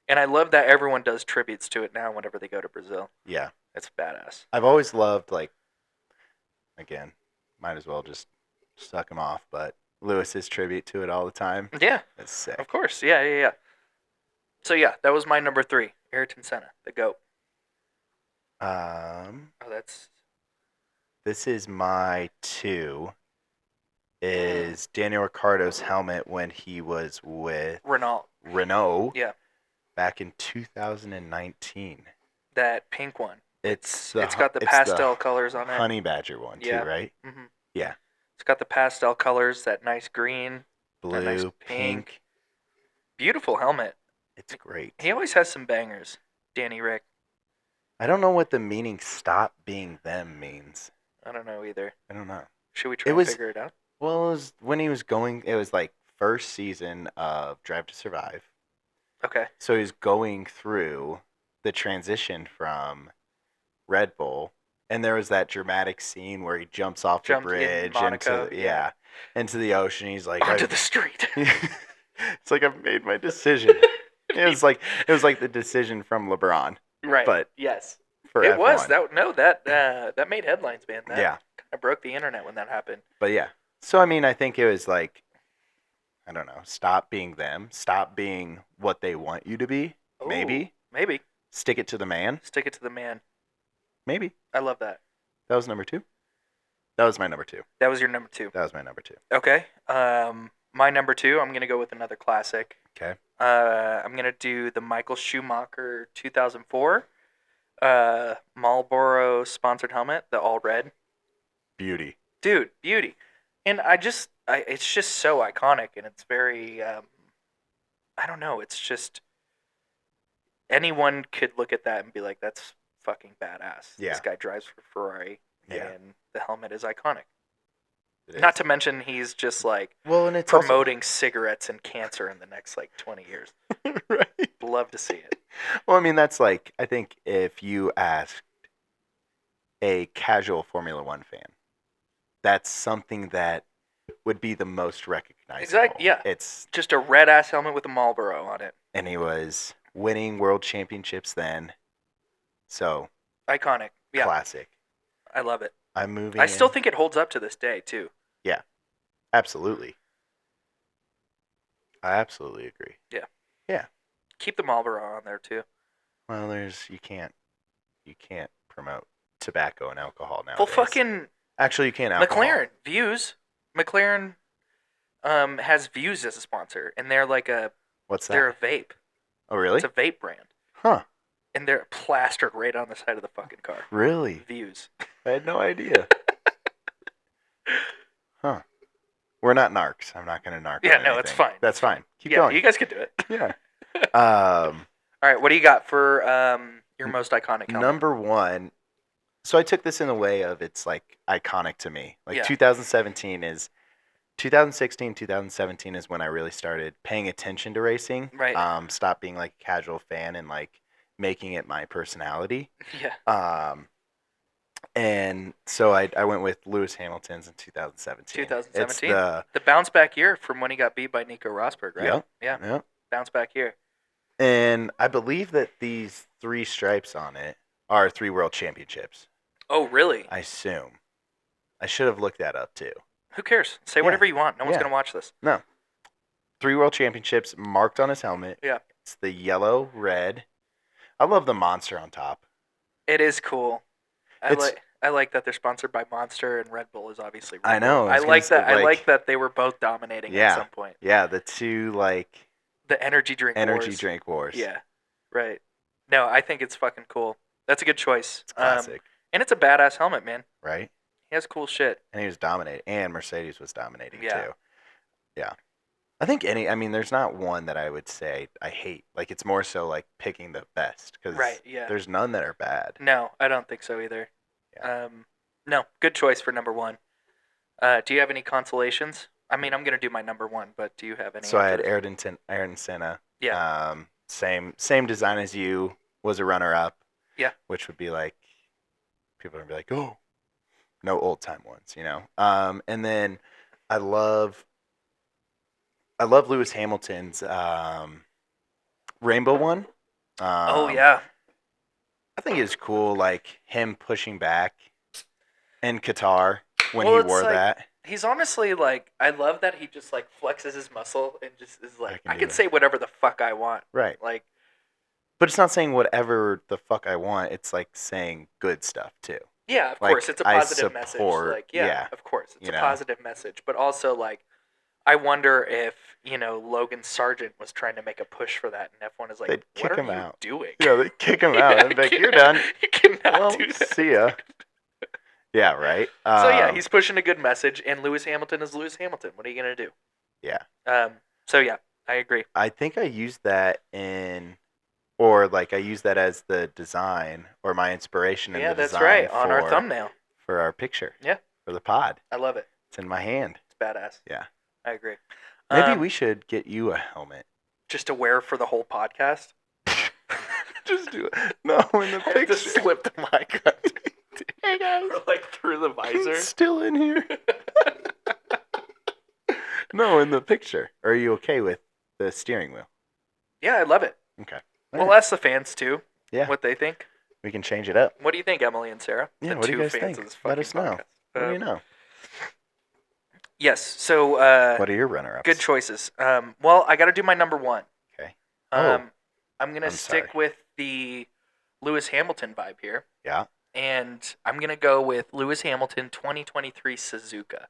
And I love that everyone does tributes to it now whenever they go to Brazil. Yeah. It's badass. I've always loved, like, again, might as well just suck him off, but Lewis's tribute to it all the time. Yeah, It's sick. of course. Yeah. So yeah, that was my number 3, Ayrton Senna, the GOAT. Oh, that's This is my 2. Is Daniel Ricciardo's helmet when he was with Renault. Renault Yeah, back in 2019. that pink one. It's got the pastel colors on it. Honey Badger one Yeah. too, right? Mm-hmm. Yeah. It's got the pastel colors, that nice green, Blue, that nice pink. Beautiful helmet. It's great. He always has some bangers, Danny Rick. I don't know what the meaning "stop being them" means. I don't know either. I don't know. Should we try and figure it out? Well, it was when he was going. It was like first season of Drive to Survive. Okay. So he's going through the transition from Red Bull, and there was that dramatic scene where he jumps off the bridge Monaco, into the ocean. He's like onto the street. It's like I've made my decision. it was like the decision from LeBron. Right. But yes, for it F1. was that made headlines, man. That yeah. kind of broke the internet when that happened. But yeah. So I mean, I think it was like, I don't know, stop being them, stop being what they want you to be. Ooh, maybe stick it to the man. Stick it to the man. Maybe. I love that. That was number 2. That was my number 2. That was your number 2. That was my number 2. Okay. My number 2. I'm gonna go with another classic. Okay. I'm gonna do the Michael Schumacher 2004 Marlboro sponsored helmet, the all red. Beauty. Dude, beauty. And it's just so iconic, and it's very, I don't know, it's just, anyone could look at that and be like, that's fucking badass. Yeah. This guy drives for Ferrari, Yeah. and the helmet is iconic. It Not is. to mention he's just like and it's promoting cigarettes and cancer in the next like 20 years. right. Love to see it. Well, I mean, that's like, I think if you asked a casual Formula One fan, that's something that would be the most recognizable. Exactly. Yeah. It's just a red ass helmet with a Marlboro on it. And he was winning world championships then. So iconic. Yeah. Classic. I love it. I'm moving. I still think it holds up to this day too. Yeah. Absolutely. I absolutely agree. Yeah. Yeah. Keep the Marlboro on there too. Well, you can't promote tobacco and alcohol nowadays. Well, fucking actually, you can't. Alcohol. McLaren Views. McLaren has Views as a sponsor, and they're like What's that? They're a vape. Oh, really? It's a vape brand. Huh. And they're plastered right on the side of the fucking car. Really? Views. I had no idea. Huh. We're not narcs. I'm not going to narc. Yeah, no, it's fine. That's fine. Keep yeah, going. You guys can do it. Yeah. All right, what do you got for your most iconic helmet? Number 1. So I took this in a way of it's like iconic to me. Like 2016, 2017 is when I really started paying attention to racing. Right. Stop being like a casual fan and like making it my personality. Yeah. And so I went with Lewis Hamilton's in 2017. 2017. It's the bounce back year from when he got beat by Nico Rosberg, right? Yep. Yeah. Yep. Bounce back year. And I believe that these 3 stripes on it are 3 world championships. Oh, really? I assume. I should have looked that up too. Who cares? Say whatever you want. No one's going to watch this. No. 3 world championships marked on his helmet. Yeah. It's the yellow, red. I love the monster on top. It is cool. I like that they're sponsored by Monster, and Red Bull is obviously Red Bull. I know. I like that. I like that they were both dominating at some point. Yeah, the 2 like the energy drink wars. Yeah. Right. No, I think it's fucking cool. That's a good choice. It's classic. And it's a badass helmet, man. Right? He has cool shit. And he was dominating. And Mercedes was dominating too. Yeah. I think there's not one that I would say I hate. Like, it's more so like picking the best. Because there's none that are bad. No, I don't think so either. Yeah. No, good choice for number 1. Do you have any consolations? I mean, I'm going to do my number 1, but do you have any? So I had Ayrton Senna. Yeah. Same design as you, was a runner-up. Yeah. Which would be like, people would be like, oh, no old-time ones, And then I love Lewis Hamilton's rainbow one. Oh yeah. I think it's cool, like him pushing back in Qatar when Well, he it's wore like that. he's honestly like I love that he just like flexes his muscle and just is like I do can it. say whatever the fuck I want. Right. Like But it's not saying whatever the fuck I want. It's like saying good stuff too. yeah, of Like, course it's a I positive message. support- Like yeah, yeah, of course it's you a know. positive message, but also like I wonder if Logan Sargent was trying to make a push for that, and F1 is like, They'd what kick are him you out. doing? Yeah, they kick him out. Yeah, And be like, you're done. You cannot Well, do that. see ya. Yeah, right. So yeah, he's pushing a good message, and Lewis Hamilton is Lewis Hamilton. What are you gonna do? Yeah. So yeah, I agree. I think I used that or like I used that as the design or my inspiration in Yeah, the that's design right. On our thumbnail. for our picture. Yeah. For the pod. I love it. It's in my hand. It's badass. Yeah. I agree. Maybe we should get you a helmet. Just to wear for the whole podcast. Just do it. No, in the picture. Just slip the mic up. Hey guys. Or like through the visor. It's still in here. No, in the picture. Are you okay with the steering wheel? Yeah, I love it. Okay. We'll ask the fans too. Yeah. What they think. We can change it up. What do you think, Emily and Sarah? Yeah, The what do you two guys fans think? of this Let fucking us know. podcast. What do you know? Yes. So. What are your runner-ups? Good choices. Well, I got to do my number one. Okay. I'm gonna I'm stick sorry. with the Lewis Hamilton vibe here, Yeah. and I'm gonna go with Lewis Hamilton 2023 Suzuka,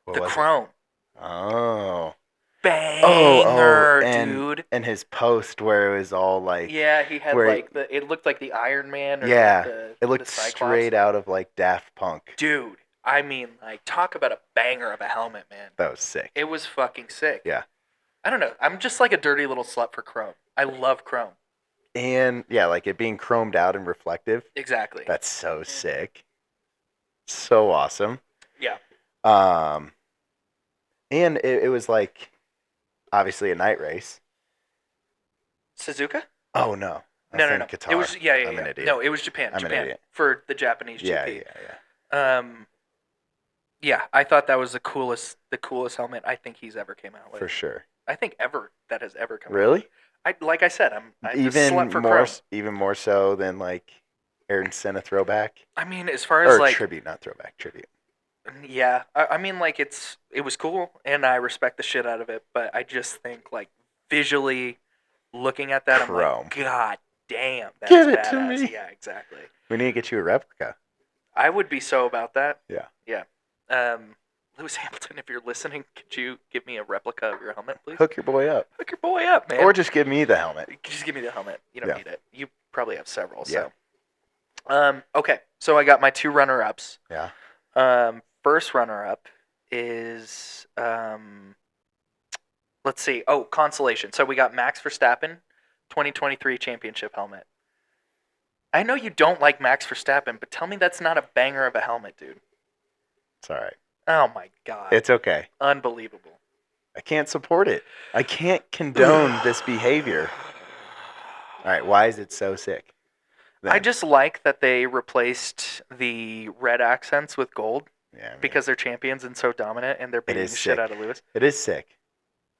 What the was it? Chrome. Oh. Banger, and, dude. And his post where it was all like. Yeah, he had where like it looked like the Iron Man. Or Yeah. like It looked the Cyclops. straight out of like Daft Punk. Dude, I mean, like, talk about a banger of a helmet, man. That was sick. It was fucking sick. Yeah. I don't know. I'm just like a dirty little slut for Chrome. I love Chrome. And yeah, like it being chromed out and reflective. Exactly. That's so sick. So awesome. Yeah. And it was like obviously a night race. Suzuka? Oh no. No. Qatar. It was I'm an idiot. No, it was Japan. I'm an Japan idiot. for the Japanese Yeah, GP. yeah. Yeah, I thought that was the coolest helmet I think he's ever came out with. For sure. I think ever that has ever come out. Really? Like I said, I'm a Even slut for more, Chrome. even more so than like Ayrton Senna throwback I mean, as far as or like tribute, not throwback, tribute. yeah, I mean like it was cool and I respect the shit out of it, but I just think like visually looking at that, Chrome. I'm like, God damn, that's Give it badass. to me. Yeah, exactly. We need to get you a replica. I would be so about that. Yeah. Yeah. Lewis Hamilton, if you're listening, could you give me a replica of your helmet, please? Hook your boy up. Hook your boy up, man. Or just give me the helmet. Just give me the helmet. You don't Yeah. need it. You probably have several. Yeah. So, okay. So I got my two runner-ups. Yeah. First runner-up is let's see. Oh, consolation. So we got Max Verstappen, 2023 championship helmet. I know you don't like Max Verstappen, but tell me that's not a banger of a helmet, dude. It's all right. Oh my god. It's okay. Unbelievable. I can't support it. I can't condone this behavior. All right. Why is it so sick? Then? I just like that they replaced the red accents with gold Yeah, I mean, because they're champions and so dominant, and they're beating the is shit sick. out of Lewis. it is sick.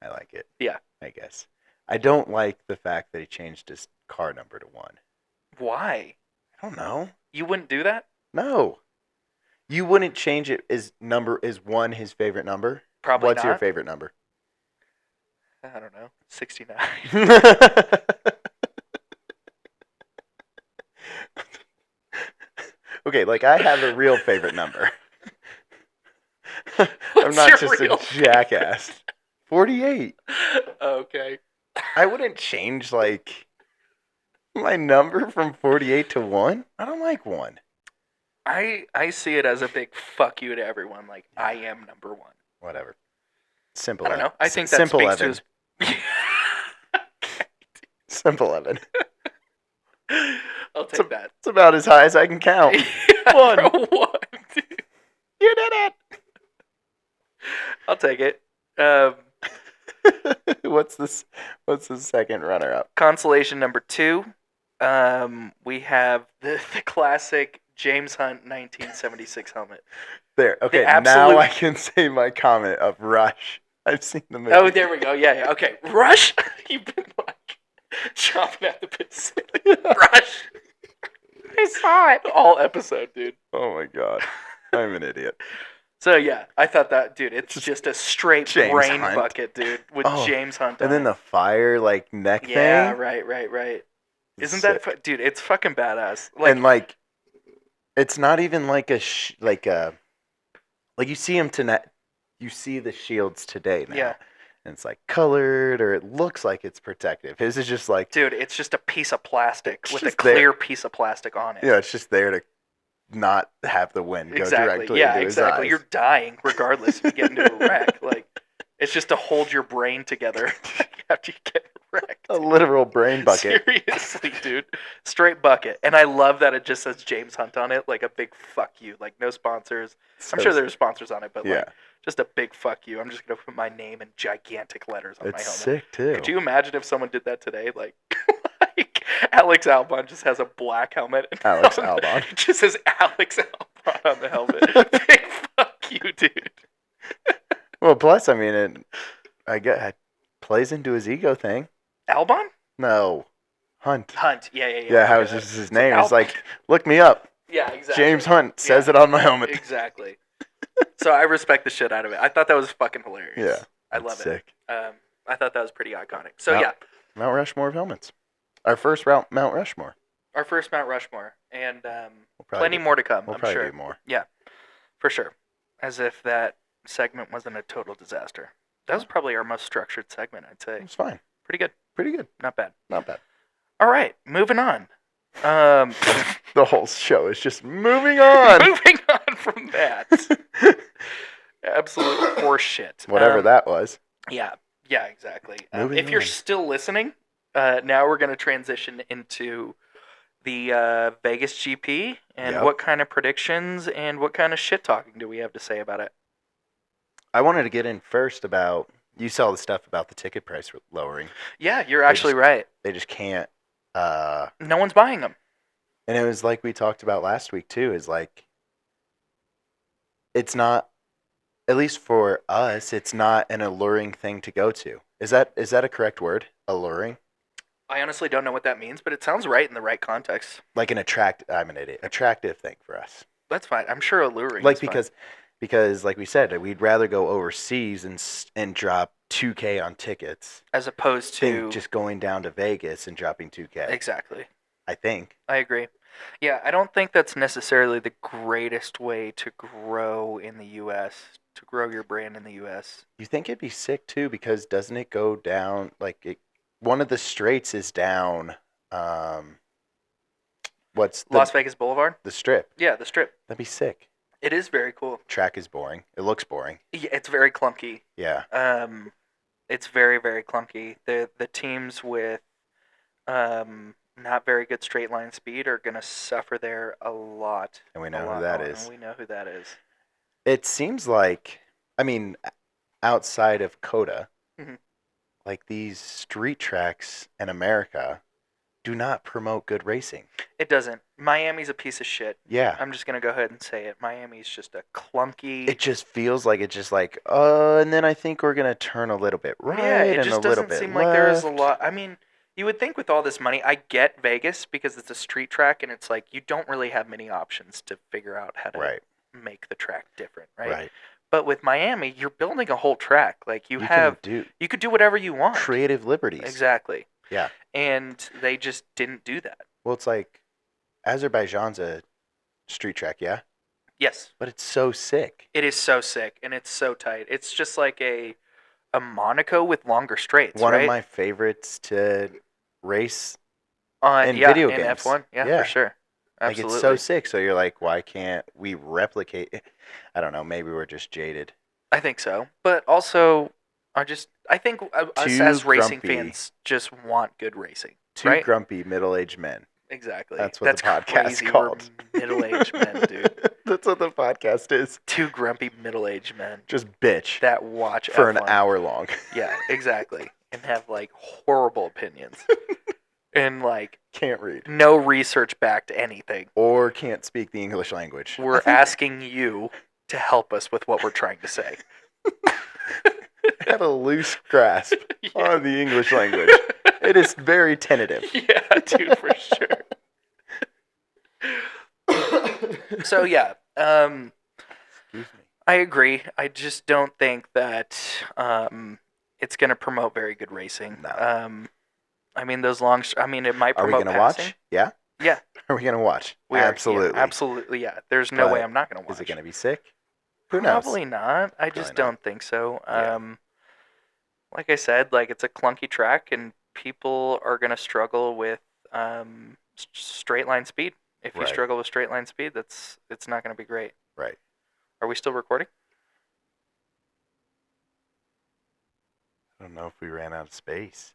I like it. Yeah. I guess. I don't like the fact that he changed his car number to 1. Why? I don't know. You wouldn't do that? No. You wouldn't change it. Is 1 his favorite number? Probably What's not. your favorite number? I don't know. 69. Okay, like I have a real favorite number. I'm What's not your just real a jackass. 48. Okay. I wouldn't change like my number from 48 to 1. I don't like 1. I see it as a big fuck you to everyone. Like, I am number one. Whatever. Simple. I don't know. I think that Simple speaks Evan. to his... Simple Evan. I'll take that. It's about as high as I can count. One. Bro, one, dude. You did it. I'll take it. What's this? What's the second runner-up? Consolation number 2. We have the classic James Hunt 1976 helmet. There. Okay. The Now absolute- I can say my comment of Rush. I've seen the movie. Oh, there we go. Yeah. Okay. Rush. You've been like Chopping at the bit. Brush. I saw it all episode, dude. Oh my god, I'm an idiot. So yeah, I thought that, dude. It's just a straight James brain Hunt. bucket, dude, with Oh, James Hunt on And then it. the fire like neck Yeah, thing. right. Isn't Sick. that dude? It's fucking badass. Like, and like, it's not even like like you see him tonight. You see the shields today now. Yeah. And it's like colored, or it looks like it's protective. His is just like, dude, it's just a piece of plastic It's with a just clear piece of plastic on it. yeah, it's just there to not have the wind go Exactly. directly Yeah, into exactly. his eyes. You're dying regardless if you get into a wreck. Like, it's just to hold your brain together after you get wrecked. A literal brain bucket. Seriously, dude. Straight bucket. And I love that it just says James Hunt on it, like a big fuck you. Like, no sponsors. I'm sure there's sponsors on it, but Yeah. like, just a big fuck you. I'm just going to put my name in gigantic letters on my It's helmet. sick too. Could you imagine if someone did that today? Like, like Alex Albon just has a black helmet. And Alex Albon. It just says Alex Albon on the helmet. Big fuck you, dude. Well, plus, I mean, it plays into his ego thing. Albon? No, Hunt. Hunt. Yeah. Yeah, how is Okay. this his name? It's Al- like, look me up. Yeah, exactly. James Hunt says Yeah. it on my helmet. Exactly. So I respect the shit out of it. I thought that was fucking hilarious. Yeah, I love sick. it. I thought that was pretty iconic. So Mount- yeah, Mount Rushmore of helmets. Our first Mount Rushmore. our first Mount Rushmore, and We'll probably plenty do- more to come. We'll I'm probably sure. do more. For sure. As if that segment wasn't a total disaster. That was probably our most structured segment, I'd say. It's fine. Pretty good. Pretty good. Not bad. Not bad. All right, moving on. The whole show is just moving on. Moving on from that. Absolute horse shit. Whatever that was. Yeah, exactly. Moving if you're on. still listening, now we're going to transition into the Vegas GP and Yep. what kind of predictions and what kind of shit talking do we have to say about it? I wanted to get in first about, you saw the stuff about the ticket price lowering. Yeah, you're actually right. They just can't. No one's buying them. And it was like we talked about last week too, is like, it's not, at least for us, it's not an alluring thing to go to. Is that a correct word? Alluring? I honestly don't know what that means, but it sounds right in the right context. Like I'm an idiot. Attractive thing for us. That's fine. I'm sure alluring. Like is because like we said, we'd rather go overseas and drop $2K on tickets fine. As opposed to than just going down to Vegas and dropping $2K. exactly. I think. I agree. Yeah, I don't think that's necessarily the greatest way to grow in the U.S. To grow your brand in the U.S. You think it'd be sick too, because doesn't it go down one of the straights is down. What's Las Vegas Boulevard. the strip? Yeah, the Strip. That'd be sick. It is very cool. Track is boring. It looks boring. Yeah, it's very clunky. Yeah. It's very, very clunky. The teams with not very good straight line speed are gonna suffer there a lot. And we know a who lot, that and is. we know who that is. It seems like, I mean, outside of COTA, Mhm. like these street tracks in America do not promote good racing. It doesn't. Miami's a piece of shit. Yeah. I'm just gonna go ahead and say it. Miami's just a clunky. It just feels like it's just like, and then I think we're going to turn a little bit right Yeah, it and a just little doesn't bit seem left. like there is a lot. I mean, you would think with all this money, I get Vegas because it's a street track and it's like you don't really have many options to figure out how to Right. make the track different, right? Right. But with Miami, you're building a whole track. Like you can do you could do whatever you want. creative liberties. Exactly. Yeah. And they just didn't do that. Well, it's like Azerbaijan's a street track, yeah? Yes. But it's so sick. It is so sick and it's so tight. It's just like a Monaco with longer straights, One right? of my favorites to race. in video in games. F1. Yeah, Yeah. for sure. Like, Absolutely. it's so sick. So you're like, why can't we replicate it? I don't know. Maybe we're just jaded. I think so. But also, I think us Two as racing grumpy- fans just want good racing. Two Right? grumpy middle-aged men. Exactly. That's what the podcast crazy. called. We're middle-aged men, dude. That's what the podcast is. Two grumpy middle-aged men Just bitch that watch for an F1. hour long. Yeah, exactly. And have like horrible opinions. And like Can't read. no research backed anything. Or can't speak the English language. We're asking you to help us with what we're trying to say. Have a loose grasp Yeah. on the English language. It is very tentative. Yeah, dude, for sure. So yeah, Excuse me. I agree. I just don't think that it's going to promote very good racing. No. I mean, those long. I mean, it might Are we promote gonna passing. watch? Yeah. Yeah, Are we gonna watch? we are. Absolutely. Yeah, absolutely. Yeah. There's no way But I'm not going to watch. Is it gonna be sick? Who knows? Probably not. I Probably just not. don't think so. Yeah. Like I said, like it's a clunky track, and people are going to struggle with straight line speed. If you Right. struggle with straight line speed, it's not going to be great. Right. Are we still recording? I don't know if we ran out of space.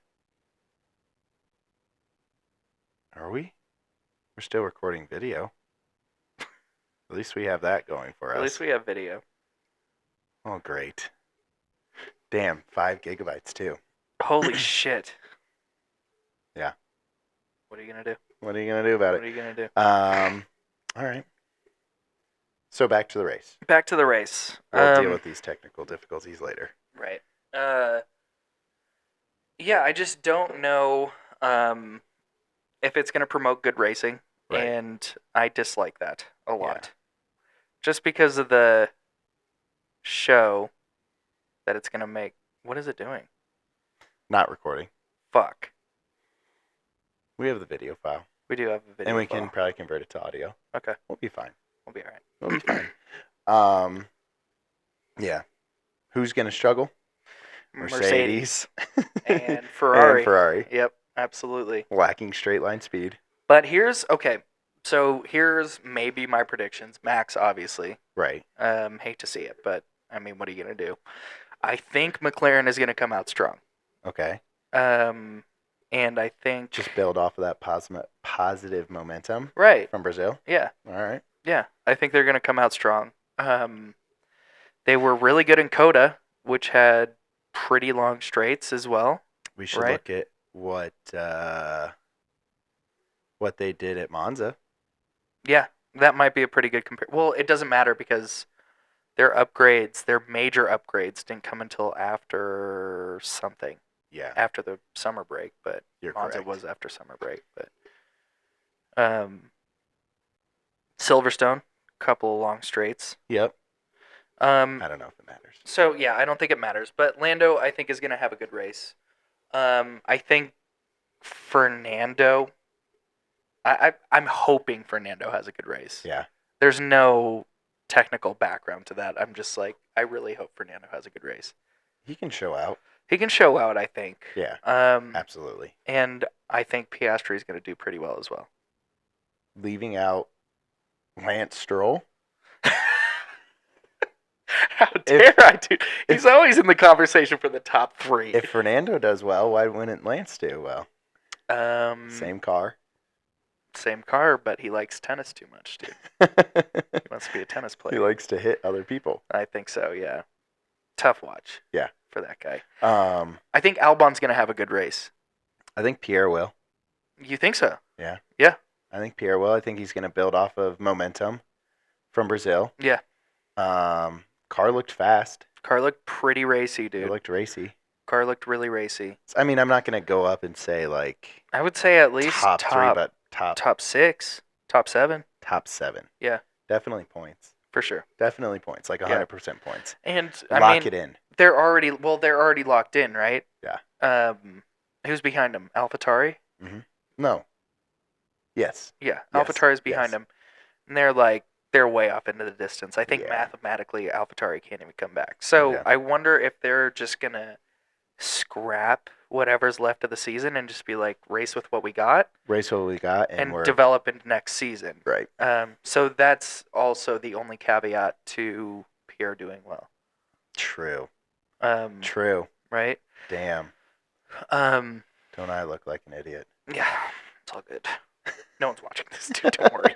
Are we? We're still recording video. At least we have that going for us. At least we have video. Oh, great. Damn, 5 gigabytes too. Holy shit. Yeah. What are you going to do? What are you gonna do about What it? are you going to do? All right. So back to the race. Back to the race. We'll deal with these technical difficulties later. Right. Yeah, I just don't know if it's going to promote good racing, Right. and I dislike that a lot. Yeah. Just because of the show that it's going to make. What is it doing? Not recording. Fuck. We have the video file. We do have a video. And we file. can probably convert it to audio. Okay. We'll be fine. We'll be all right. We'll be fine. Yeah. Who's gonna struggle? Mercedes. and Ferrari. And Ferrari. Yep, absolutely. Lacking straight line speed. But here's maybe my predictions. Max, obviously. Right. Hate to see it, but I mean, what are you gonna do? I think McLaren is gonna come out strong. Okay. And I think Just build off of that positive momentum right. from Brazil. Yeah. All right. Yeah, I think they're gonna come out strong. They were really good in Coda, which had pretty long straights as well. We should Right. look at what they did at Monza. Yeah, that might be a pretty good compare. Well, it doesn't matter because their major upgrades, didn't come until after something, Yeah. after the summer break. But You're Monza correct. was after summer break. But Silverstone, couple of long straights. Yep. I don't know if it matters. So yeah, I don't think it matters. But Lando, I think, is going to have a good race. I think Fernando. I'm hoping Fernando has a good race. Yeah. There's no technical background to that. I'm just like, I really hope Fernando has a good race. He can show out. He can show out, I think. Yeah. Um, Absolutely. and I think Piastri is going to do pretty well as well. Leaving out Lance Stroll. How dare I do? He's always in the conversation for the top 3. If Fernando does well, why wouldn't Lance do well? Same Car. but he likes tennis too much, dude. He wants to be a tennis player. He likes to hit other people. I think so, yeah. Tough watch. Yeah. For that guy. I I think Albon's going to have a good race. think Pierre will. You think so? Yeah. Yeah. I think Pierre will. I think he's going to build off of momentum from Brazil. Yeah. Car looked fast. Car looked pretty racy, It dude. looked racy. Car looked really racy. I mean, I'm not going to go up and say like I would say at least top 3, but top 6, top 7. top 7. Yeah. Definitely points. For sure. Definitely points. Like 100% points. And Lock it in. they're already locked in, right? Yeah. Who's behind them? AlphaTauri? No. Yes. Yeah, Yes, AlphaTauri's behind yes. them. And they're way off into the distance. I think Yeah. mathematically AlphaTauri can't even come back. So Yeah. I wonder if they're just going to scrap whatever's left of the season and just be like, race with what we got Race what we got, and we're develop into next season. right. So that's also the only caveat to Pierre doing well. True. Um, True. right? Damn. Um, Don't I look like an idiot? yeah, it's all good. No one's watching this, dude. Don't worry.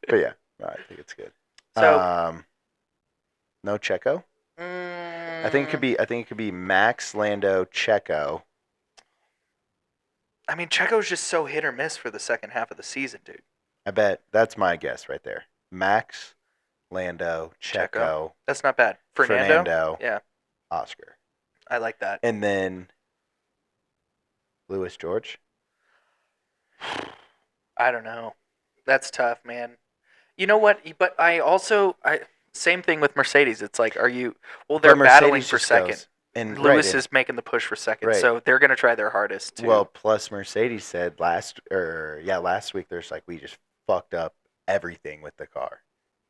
But yeah, I think it's good. So, no Checo. I think it could be Max, Lando, Checo. I mean, Checo's just so hit or miss for the second half of the season, dude. I bet that's my guess right there. Max, Lando, Checo, That's not bad. Fernando? Yeah, Oscar. I like that. And then Lewis George. I don't know. That's tough, man. You know what? But same thing with Mercedes. It's like, are you? Well, they're But battling Mercedes for just second. goes, and Lewis is making the push for second, Right. so they're gonna try their hardest to. well, plus Mercedes said last week there's like we just fucked up everything with the car.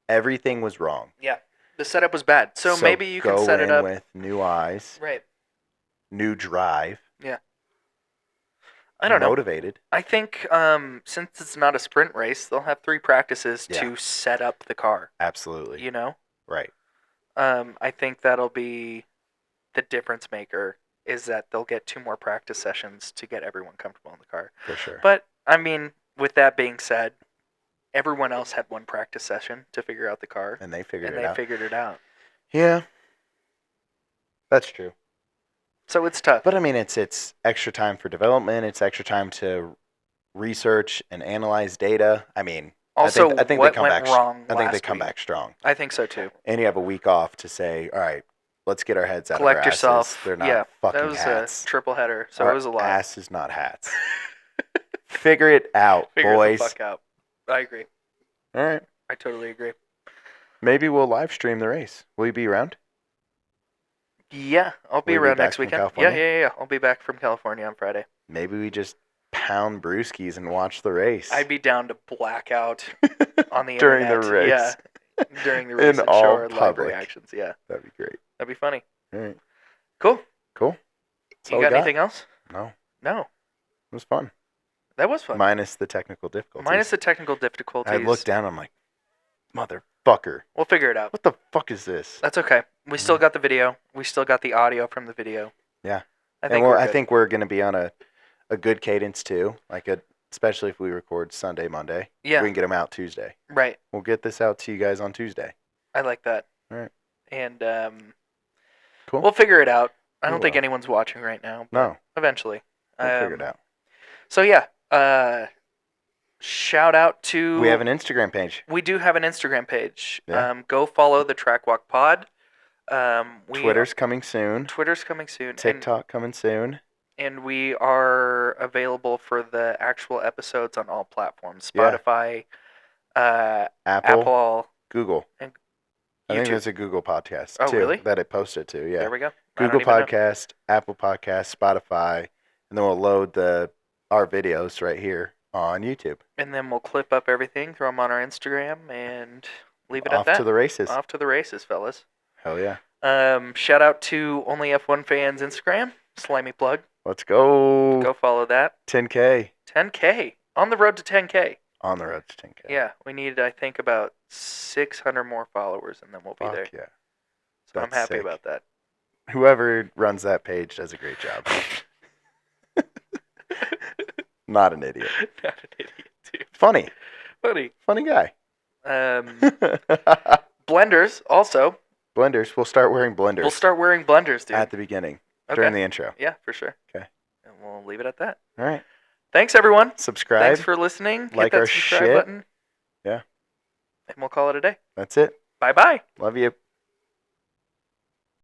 Everything was wrong. Yeah, the setup was bad. So maybe you can set it go in up. with new eyes, Right. new drive. Yeah. I don't know. Motivated. I think since it's not a sprint race, they'll have 3 practices to set up the car. Absolutely. You know. Right. I think that'll be the difference maker. Is that they'll get 2 more practice sessions to get everyone comfortable in the car. For sure. But I mean, with that being said, everyone else had 1 practice session to figure out the car, and they figured and it they out. figured it out. Yeah. That's true. So it's tough. But I mean, it's extra time for development. It's extra time to research and analyze data. I mean, also, I think what they come went back. wrong I think they last come week? back strong. I think so too. And you have a week off to say, all right, let's get our heads out Collect of our asses. yourself. They're not Yeah, fucking that was hats. a triple header, so our it was a lot. Asses, not hats. Figure it out, Figure boys. it the fuck out. I agree. All right. I totally agree. Maybe we'll live stream the race. Will you be around? Yeah, I'll be Will you be around back next from weekend. California? Yeah. I'll be back from California on Friday. Maybe we just pound brewskis and watch the race. I'd be down to black out on the during internet. the race. Yeah, during the race In and all show our live public. reactions. Yeah, That'd be great. that'd be funny. All right. Cool. Cool. That's all You we got anything else? No. No. It was fun. That was fun. Minus the technical difficulties. Minus the technical difficulties. I looked down. I'm like, motherfucker. We'll figure it out. What the fuck is this? That's okay. We still got the video. We still got the audio from the video. Yeah. I think I think we're gonna be on a good cadence too. Especially if we record Sunday, Monday. Yeah. We can get them out Tuesday. Right. We'll get this out to you guys on Tuesday. I like that. All right. And Cool. we'll figure it out. I don't We think will. anyone's watching right now. But No. eventually. We'll figure it out. So yeah. Shout out to. We have an Instagram page. We do have an Instagram page. Yeah. Go follow the Track Walk Pod. Twitter's coming soon. Twitter's coming soon. TikTok coming soon. And we are available for the actual episodes on all platforms. Yeah. Spotify, Apple, Google. and I think YouTube. there's a Google podcast Oh, too really? that I posted to. Yeah. There we go. I don't Google even know. Podcast, Apple Podcast, Spotify, and then we'll load our videos right here on YouTube. And then we'll clip up everything, throw them on our Instagram, and leave it Off at that. to the races. Off to the races, fellas. Hell yeah. Shout out to Only F1 Fans Instagram. Slimy plug. Let's go. Go follow that. 10K. 10K. On the road to 10K. On the road to 10K. Yeah, we need, I think, about 600 more followers, and then we'll be Fuck there. yeah. So I'm That's happy sick. about that. Whoever runs that page does a great job. Not an idiot. Not an idiot, dude. Funny. Funny. Guy. Blenders, also. Blenders. We'll start wearing blenders. We'll start wearing blenders, dude. at the beginning. Okay. During the intro. Yeah, for sure. Okay. And we'll leave it at that. All right. Thanks, everyone. Subscribe. Thanks for listening. Like Hit that our subscribe shit. button. Yeah. And we'll call it a day. That's it. Bye-bye. Love you.